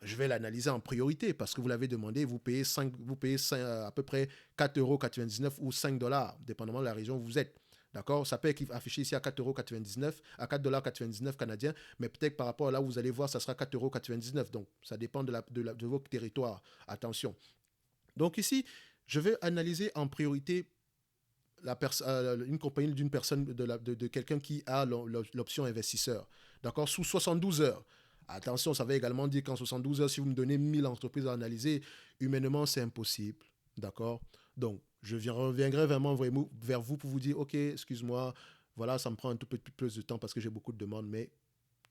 je vais l'analyser en priorité parce que vous l'avez demandé, vous payez à peu près 4,99 € ou 5 dollars, dépendamment de la région où vous êtes. D'accord? Ça peut être affiché ici à 4,99 €, à 4,99 $ canadiens, mais peut-être par rapport à là où vous allez voir, ça sera 4,99 €. Donc, ça dépend de votre territoire. Attention. Donc ici, je vais analyser en priorité une compagnie d'une personne, de quelqu'un qui a l'option investisseur. D'accord? Sous 72 heures. Attention, ça veut également dire qu'en 72 heures, si vous me donnez 1000 entreprises à analyser, humainement, c'est impossible. D'accord? Donc, je reviendrai vraiment vers vous pour vous dire, ok, excuse-moi, voilà, ça me prend un tout petit peu plus de temps parce que j'ai beaucoup de demandes, mais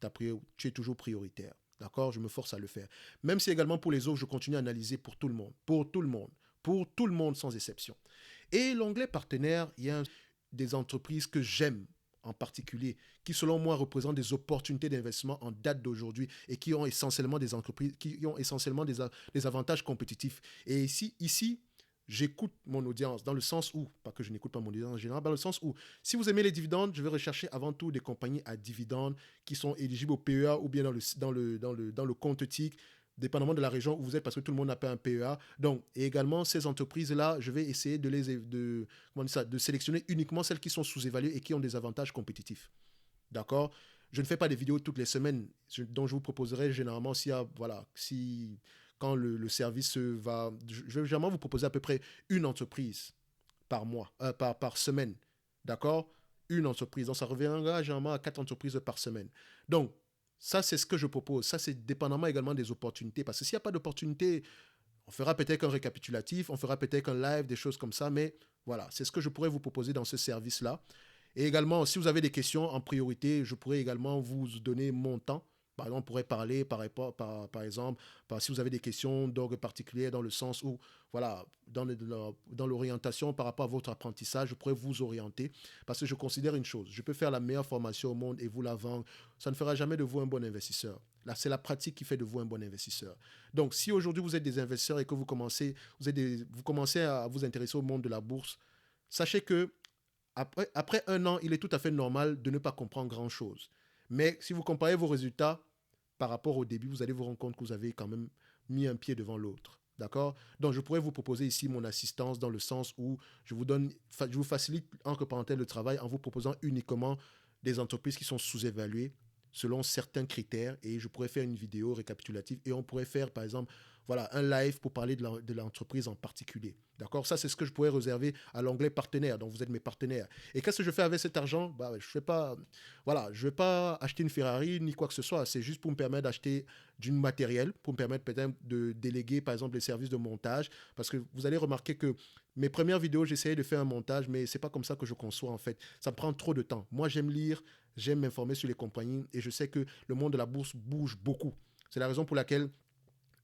tu es toujours prioritaire. D'accord? Je me force à le faire. Même si également pour les autres, je continue à analyser pour tout le monde. Pour tout le monde. Pour tout le monde sans exception. Et l'onglet partenaire, il y a des entreprises que j'aime en particulier, qui selon moi représentent des opportunités d'investissement en date d'aujourd'hui et qui ont essentiellement des entreprises, qui ont essentiellement des avantages compétitifs. Et ici, j'écoute mon audience dans le sens où, pas que je n'écoute pas mon audience en général, dans le sens où, si vous aimez les dividendes, je vais rechercher avant tout des compagnies à dividendes qui sont éligibles au PEA ou bien dans le compte TIC, dépendamment de la région où vous êtes, parce que tout le monde n'a pas un PEA. Donc, et également, ces entreprises-là, je vais essayer de sélectionner uniquement celles qui sont sous-évaluées et qui ont des avantages compétitifs. D'accord? Je ne fais pas des vidéos toutes les semaines, dont je vous proposerai généralement quand le service va... Je vais généralement vous proposer à peu près une entreprise par mois, par semaine. D'accord? Une entreprise. Donc, ça reviendra généralement à 4 entreprises par semaine. Donc, ça, c'est ce que je propose. Ça, c'est dépendamment également des opportunités. Parce que s'il n'y a pas d'opportunité, on fera peut-être un récapitulatif, on fera peut-être un live, des choses comme ça. Mais voilà, c'est ce que je pourrais vous proposer dans ce service-là. Et également, si vous avez des questions en priorité, je pourrais également vous donner mon temps. Par exemple, on pourrait parler, par exemple, si vous avez des questions d'ordre particulier, dans le sens où, voilà, dans l'orientation par rapport à votre apprentissage, je pourrais vous orienter. Parce que je considère une chose, je peux faire la meilleure formation au monde et vous la vendre. Ça ne fera jamais de vous un bon investisseur. Là, c'est la pratique qui fait de vous un bon investisseur. Donc, si aujourd'hui vous êtes des investisseurs et que vous commencez à vous intéresser au monde de la bourse, sachez que après un an, il est tout à fait normal de ne pas comprendre grand-chose. Mais si vous comparez vos résultats par rapport au début, vous allez vous rendre compte que vous avez quand même mis un pied devant l'autre. D'accord? Donc, je pourrais vous proposer ici mon assistance dans le sens où je vous facilite, entre parenthèses, le travail en vous proposant uniquement des entreprises qui sont sous-évaluées selon certains critères et je pourrais faire une vidéo récapitulative et on pourrait faire par exemple voilà, un live pour parler de l'entreprise en particulier. D'accord? Ça, c'est ce que je pourrais réserver à l'onglet partenaire. Donc, vous êtes mes partenaires. Et qu'est-ce que je fais avec cet argent? Bah, je fais pas, voilà, je ne vais pas acheter une Ferrari ni quoi que ce soit. C'est juste pour me permettre d'acheter du matériel, pour me permettre peut-être de déléguer, par exemple, les services de montage. Parce que vous allez remarquer que mes premières vidéos, j'essayais de faire un montage, mais c'est pas comme ça que je conçois, en fait. Ça me prend trop de temps. Moi, j'aime lire, j'aime m'informer sur les compagnies et je sais que le monde de la bourse bouge beaucoup. C'est la raison pour laquelle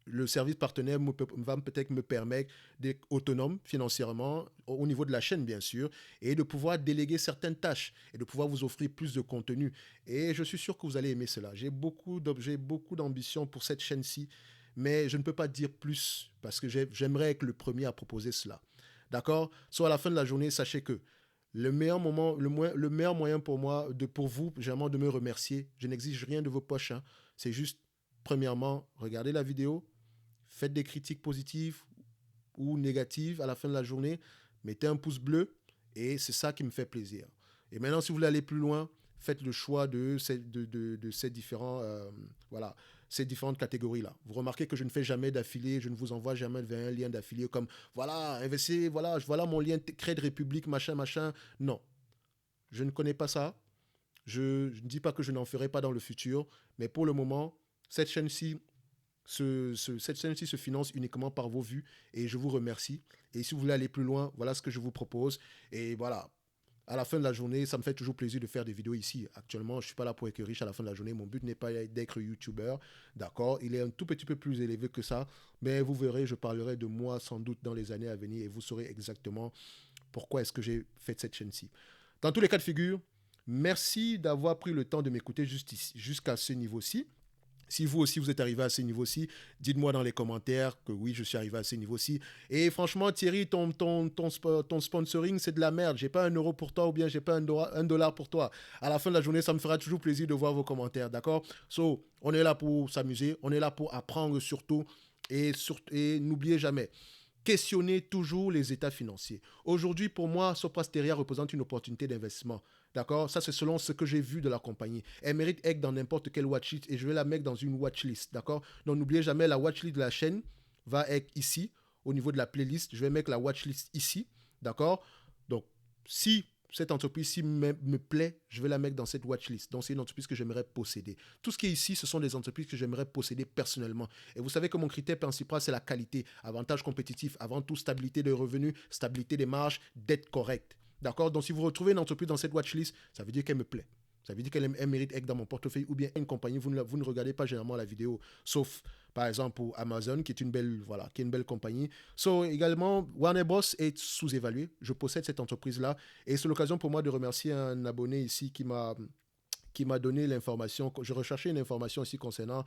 le service partenaire va peut-être me permettre d'être autonome financièrement au niveau de la chaîne, bien sûr, et de pouvoir déléguer certaines tâches et de pouvoir vous offrir plus de contenu. Et je suis sûr que vous allez aimer cela. J'ai beaucoup d'ambition pour cette chaîne-ci, mais je ne peux pas dire plus parce que j'aimerais être le premier à proposer cela. D'accord? Soit à la fin de la journée, sachez que le meilleur moment, le meilleur moyen pour moi, pour vous, généralement, de me remercier, je n'exige rien de vos poches. Hein. C'est juste, premièrement, regardez la vidéo, faites des critiques positives ou négatives à la fin de la journée, mettez un pouce bleu et c'est ça qui me fait plaisir. Et maintenant, si vous voulez aller plus loin, faites le choix de ces différents, voilà, ces différentes catégories-là. Vous remarquez que je ne fais jamais d'affilié, je ne vous envoie jamais vers un lien d'affilié comme, voilà, investissez, voilà mon lien Trade République, machin, machin. Non, je ne connais pas ça. Je ne dis pas que je n'en ferai pas dans le futur, mais pour le moment, cette chaîne-ci cette chaîne-ci se finance uniquement par vos vues et je vous remercie. Et si vous voulez aller plus loin, voilà ce que je vous propose. Et voilà, à la fin de la journée, ça me fait toujours plaisir de faire des vidéos ici. Actuellement, je ne suis pas là pour être riche à la fin de la journée. Mon but n'est pas d'être YouTuber. D'accord? Il est un tout petit peu plus élevé que ça. Mais vous verrez, je parlerai de moi sans doute dans les années à venir et vous saurez exactement pourquoi est-ce que j'ai fait cette chaîne-ci. Dans tous les cas de figure, merci d'avoir pris le temps de m'écouter jusqu'à ce niveau-ci. Si vous aussi vous êtes arrivé à ce niveau-ci, dites-moi dans les commentaires que oui, je suis arrivé à ce niveau-ci. Et franchement, Thierry, ton sponsoring, c'est de la merde. J'ai pas 1 euro pour toi ou bien j'ai pas $1 pour toi. À la fin de la journée, ça me fera toujours plaisir de voir vos commentaires, d'accord? So, on est là pour s'amuser, on est là pour apprendre surtout. Et n'oubliez jamais, questionnez toujours les états financiers. Aujourd'hui, pour moi, Soprasteria représente une opportunité d'investissement. D'accord? Ça, c'est selon ce que j'ai vu de la compagnie. Elle mérite être dans n'importe quelle watchlist et je vais la mettre dans une watchlist. D'accord? Donc, n'oubliez jamais, la watchlist de la chaîne va être ici, au niveau de la playlist. Je vais mettre la watchlist ici. D'accord? Donc, si cette entreprise-ci me plaît, je vais la mettre dans cette watchlist. Donc, c'est une entreprise que j'aimerais posséder. Tout ce qui est ici, ce sont des entreprises que j'aimerais posséder personnellement. Et vous savez que mon critère principal, c'est la qualité. Avantage compétitif, avant tout, stabilité des revenus, stabilité des marges, dette correcte. D'accord? Donc, si vous retrouvez une entreprise dans cette watchlist, ça veut dire qu'elle me plaît. Ça veut dire qu'elle mérite d'être dans mon portefeuille ou bien une compagnie. Vous ne regardez pas généralement la vidéo, sauf par exemple pour Amazon, qui est une belle, voilà, qui est une belle compagnie. So, également, Warner Bros. Est sous-évalué. Je possède cette entreprise-là. Et c'est l'occasion pour moi de remercier un abonné ici qui m'a donné l'information. Je recherchais une information aussi concernant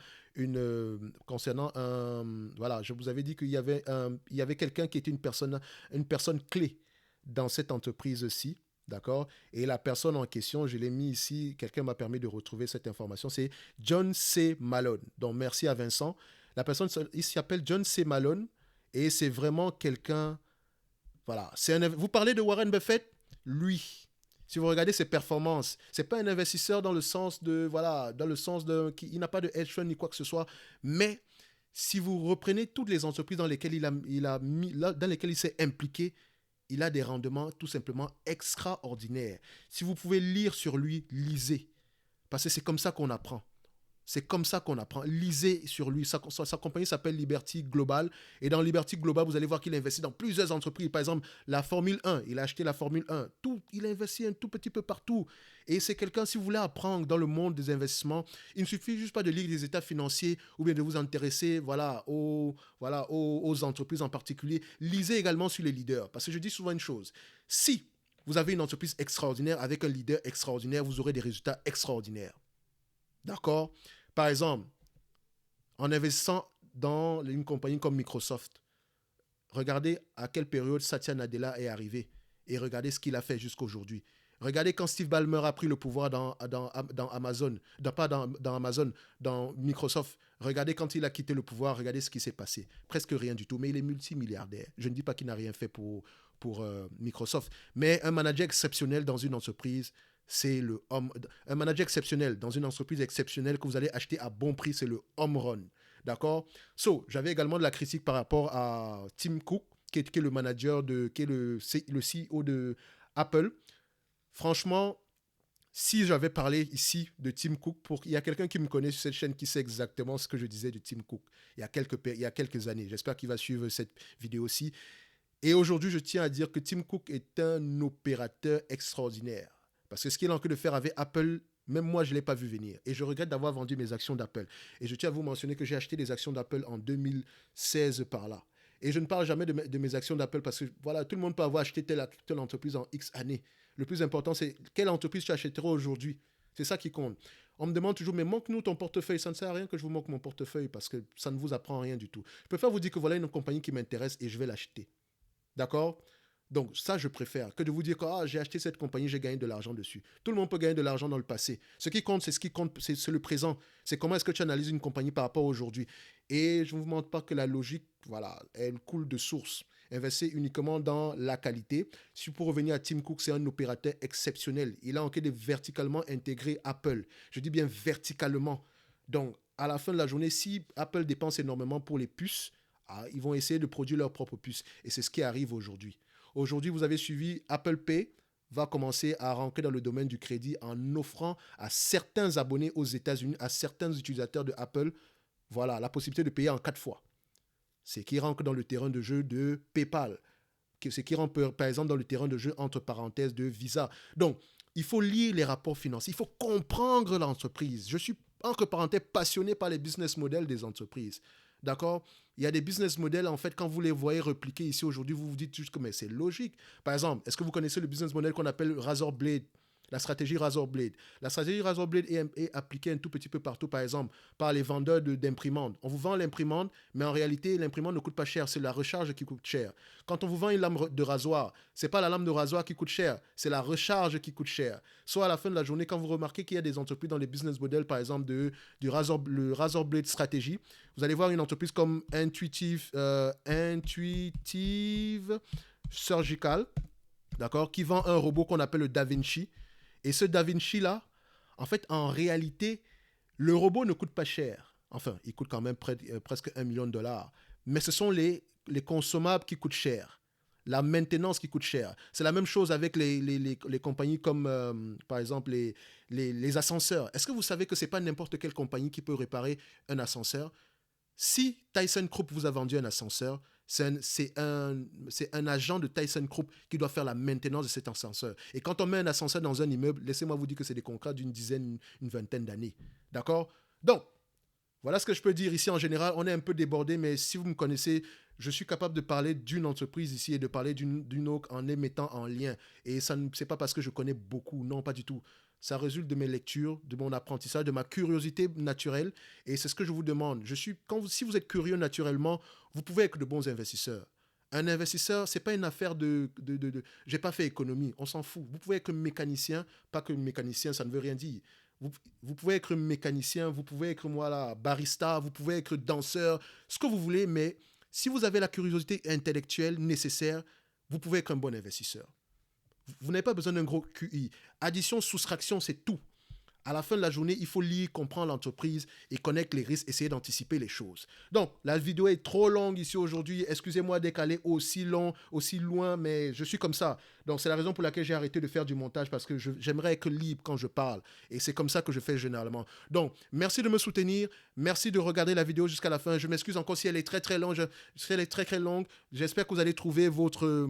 un, voilà, je vous avais dit qu'il y avait quelqu'un qui était une personne clé dans cette entreprise-ci. D'accord? Et la personne en question, je l'ai mis ici, quelqu'un m'a permis de retrouver cette information, c'est John C. Malone. Donc, merci à Vincent. La personne, il s'appelle John C. Malone et c'est vraiment quelqu'un, voilà. Vous parlez de Warren Buffett? Lui, si vous regardez ses performances, c'est pas un investisseur dans le sens de, voilà, dans le sens de, il n'a pas de hedge fund ni quoi que ce soit, mais si vous reprenez toutes les entreprises dans lesquelles dans lesquelles il s'est impliqué, il a des rendements tout simplement extraordinaires. Si vous pouvez lire sur lui, lisez. Parce que c'est comme ça qu'on apprend. C'est comme ça qu'on apprend. Lisez sur lui. Sa compagnie s'appelle Liberty Global. Et dans Liberty Global, vous allez voir qu'il a investi dans plusieurs entreprises. Par exemple, la Formule 1. Il a acheté la Formule 1. Il a investi un tout petit peu partout. Et c'est quelqu'un, si vous voulez apprendre dans le monde des investissements, il ne suffit juste pas de lire les états financiers ou bien de vous intéresser aux entreprises en particulier. Lisez également sur les leaders. Parce que je dis souvent une chose. Si vous avez une entreprise extraordinaire avec un leader extraordinaire, vous aurez des résultats extraordinaires. D'accord? Par exemple, en investissant dans une compagnie comme Microsoft, regardez à quelle période Satya Nadella est arrivé et regardez ce qu'il a fait jusqu'à aujourd'hui. Regardez quand Steve Ballmer a pris le pouvoir dans Amazon, dans Microsoft. Regardez quand il a quitté le pouvoir, regardez ce qui s'est passé. Presque rien du tout, mais il est multimilliardaire. Je ne dis pas qu'il n'a rien fait pour Microsoft, mais un manager exceptionnel dans une entreprise, c'est un manager exceptionnel dans une entreprise exceptionnelle que vous allez acheter à bon prix, c'est le home run. D'accord? J'avais également de la critique par rapport à Tim Cook, qui est le manager, qui est le CEO de Apple. Franchement, si j'avais parlé ici de Tim Cook, il y a quelqu'un qui me connaît sur cette chaîne qui sait exactement ce que je disais de Tim Cook il y a quelques années. J'espère qu'il va suivre cette vidéo aussi. Et aujourd'hui, je tiens à dire que Tim Cook est un opérateur extraordinaire. Parce que ce qu'il est en train de faire avec Apple, même moi, je ne l'ai pas vu venir. Et je regrette d'avoir vendu mes actions d'Apple. Et je tiens à vous mentionner que j'ai acheté des actions d'Apple en 2016 par là. Et je ne parle jamais de mes actions d'Apple parce que voilà, tout le monde peut avoir acheté telle entreprise en X années. Le plus important, c'est quelle entreprise tu achèteras aujourd'hui. C'est ça qui compte. On me demande toujours, mais manque-nous ton portefeuille. Ça ne sert à rien que je vous manque mon portefeuille parce que ça ne vous apprend rien du tout. Je préfère vous dire que voilà une compagnie qui m'intéresse et je vais l'acheter. D'accord? Donc ça, je préfère que de vous dire que j'ai acheté cette compagnie, j'ai gagné de l'argent dessus. Tout le monde peut gagner de l'argent dans le passé. Ce qui compte, c'est le présent. C'est comment est-ce que tu analyses une compagnie par rapport à aujourd'hui. Et je ne vous montre pas que la logique, voilà, elle coule de source. Investir uniquement dans la qualité. Si pour revenir à Tim Cook, c'est un opérateur exceptionnel. Il a en de verticalement intégré Apple. Je dis bien verticalement. Donc, à la fin de la journée, si Apple dépense énormément pour les puces, ils vont essayer de produire leurs propres puces. Et c'est ce qui arrive aujourd'hui. Aujourd'hui, vous avez suivi Apple Pay va commencer à rentrer dans le domaine du crédit en offrant à certains abonnés aux États-Unis, à certains utilisateurs de Apple, voilà, la possibilité de payer en 4 fois. C'est qui rentre dans le terrain de jeu de PayPal. C'est qui rentre, par exemple, dans le terrain de jeu, entre parenthèses, de Visa. Donc, il faut lire les rapports financiers. Il faut comprendre l'entreprise. Je suis, entre parenthèses, passionné par les business models des entreprises. D'accord? Il y a des business models, en fait, quand vous les voyez repliqués ici aujourd'hui, vous vous dites juste que mais c'est logique. Par exemple, est-ce que vous connaissez le business model qu'on appelle Razor Blade? La stratégie Razor Blade. La stratégie Razor Blade est appliquée un tout petit peu partout, par exemple, par les vendeurs d'imprimantes. On vous vend l'imprimante, mais en réalité, l'imprimante ne coûte pas cher, c'est la recharge qui coûte cher. Quand on vous vend une lame de rasoir, c'est pas la lame de rasoir qui coûte cher, c'est la recharge qui coûte cher. Soit à la fin de la journée, quand vous remarquez qu'il y a des entreprises dans les business models, par exemple, le Razor Blade Strategy, vous allez voir une entreprise comme Intuitive Surgical, d'accord, qui vend un robot qu'on appelle le Da Vinci. Et ce Da Vinci-là, en fait, en réalité, le robot ne coûte pas cher. Enfin, il coûte quand même presque $1 million. Mais ce sont les consommables qui coûtent cher. La maintenance qui coûte cher. C'est la même chose avec les compagnies comme, par exemple, les ascenseurs. Est-ce que vous savez que ce n'est pas n'importe quelle compagnie qui peut réparer un ascenseur? Si ThyssenKrupp vous a vendu un ascenseur, c'est un agent de ThyssenKrupp qui doit faire la maintenance de cet ascenseur. Et quand on met un ascenseur dans un immeuble, laissez-moi vous dire que c'est des contrats d'une dizaine, une vingtaine d'années. D'accord? Donc, voilà ce que je peux dire ici en général. On est un peu débordé, mais si vous me connaissez, je suis capable de parler d'une entreprise ici et de parler d'une autre en les mettant en lien. Et ça ne c'est pas parce que je connais beaucoup, non, pas du tout. Ça résulte de mes lectures, de mon apprentissage, de ma curiosité naturelle. Et c'est ce que je vous demande. Si vous êtes curieux naturellement, vous pouvez être de bons investisseurs. Un investisseur, c'est pas une affaire j'ai pas fait économie, on s'en fout. Vous pouvez être mécanicien, pas que mécanicien, ça ne veut rien dire. Vous pouvez être mécanicien, vous pouvez être barista, vous pouvez être danseur, ce que vous voulez, mais si vous avez la curiosité intellectuelle nécessaire, vous pouvez être un bon investisseur. Vous n'avez pas besoin d'un gros QI. Addition, soustraction, c'est tout. À la fin de la journée, il faut lire, comprendre l'entreprise et connaître les risques, essayer d'anticiper les choses. Donc, la vidéo est trop longue ici aujourd'hui. Excusez-moi d'être allé aussi loin, mais je suis comme ça. Donc, c'est la raison pour laquelle j'ai arrêté de faire du montage parce que j'aimerais être libre quand je parle. Et c'est comme ça que je fais généralement. Donc, merci de me soutenir. Merci de regarder la vidéo jusqu'à la fin. Je m'excuse encore si elle est très, très longue. Si elle est très, très longue. J'espère que vous allez trouver votre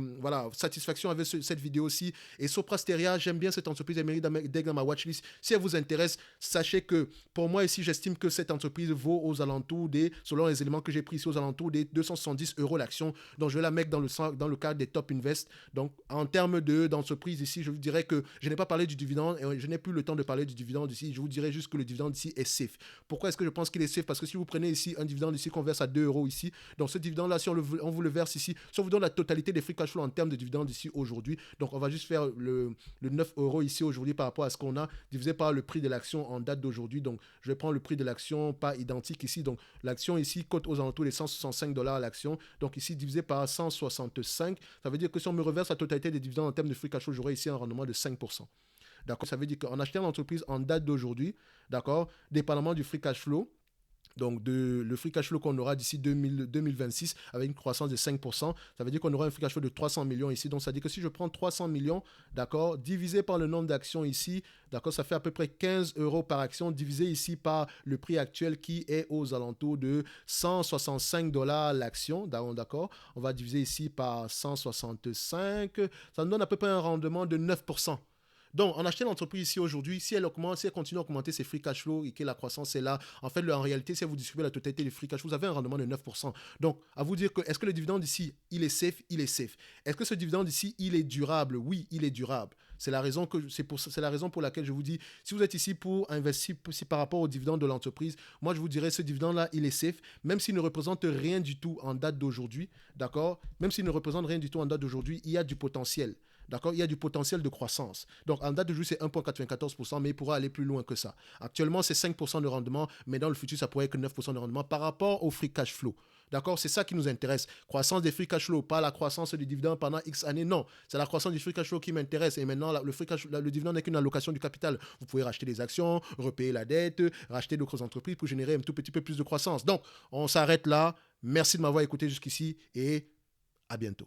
satisfaction avec cette vidéo aussi. Et Soprasteria, j'aime bien cette entreprise. Elle mérite d'être dans ma watchlist. Si elle vous intéresse, sachez que pour moi ici, j'estime que cette entreprise vaut aux alentours selon les éléments que j'ai pris ici, aux alentours des 270 € l'action. Donc, je vais la mettre dans le cadre des top invest. Donc, en termes d'entreprise ici, je vous dirais que je n'ai pas parlé du dividende et je n'ai plus le temps de parler du dividende ici. Je vous dirais juste que le dividende ici est safe. Pourquoi est-ce que je pense qu'il est safe? Parce que si vous prenez ici un dividende ici qu'on verse à 2 € ici, donc ce dividende-là, si on vous le verse ici, si on vous donne la totalité des free cash flow en termes de dividende ici aujourd'hui, donc on va juste faire le 9 € ici aujourd'hui par rapport à ce qu'on a, divisé par le prix de l'action en date d'aujourd'hui. Donc, je vais prendre le prix de l'action pas identique ici. Donc, l'action ici cote aux alentours des 165 $ l'action. Donc, ici, divisé par 165, ça veut dire que si on me reverse la totalité des dividendes en termes de free cash flow, j'aurai ici un rendement de 5%. D'accord? Ça veut dire qu'en achetant l'entreprise en date d'aujourd'hui, d'accord, dépendamment du free cash flow, donc le free cash flow qu'on aura d'ici 2026 avec une croissance de 5%, ça veut dire qu'on aura un free cash flow de 300 millions ici. Donc ça veut dire que si je prends 300 millions, d'accord, divisé par le nombre d'actions ici, d'accord, ça fait à peu près 15 euros par action, divisé ici par le prix actuel qui est aux alentours de 165 dollars l'action, d'accord, on va diviser ici par 165, ça nous donne à peu près un rendement de 9%. Donc, en achetant l'entreprise ici aujourd'hui, si elle augmente, si elle continue à augmenter ses free cash flow et que la croissance est là, en fait, en réalité, si vous distribuez la totalité des free cash flow, vous avez un rendement de 9%. Donc, à vous dire que est-ce que le dividende ici, il est safe? Il est safe. Est-ce que ce dividende ici, il est durable? Oui, il est durable. C'est la raison pour laquelle je vous dis, si vous êtes ici pour investir par rapport au dividende de l'entreprise, moi je vous dirais ce dividende-là, il est safe, même s'il ne représente rien du tout en date d'aujourd'hui, d'accord? Même s'il ne représente rien du tout en date d'aujourd'hui, il y a du potentiel. D'accord? Il y a du potentiel de croissance. Donc, en date de jour, c'est 1,94%, mais il pourra aller plus loin que ça. Actuellement, c'est 5% de rendement, mais dans le futur, ça pourrait être 9% de rendement par rapport au free cash flow. D'accord? C'est ça qui nous intéresse. Croissance des free cash flow, pas la croissance du dividende pendant X années. Non, c'est la croissance du free cash flow qui m'intéresse. Et maintenant, le dividende n'est qu'une allocation du capital. Vous pouvez racheter des actions, repayer la dette, racheter d'autres entreprises pour générer un tout petit peu plus de croissance. Donc, on s'arrête là. Merci de m'avoir écouté jusqu'ici et à bientôt.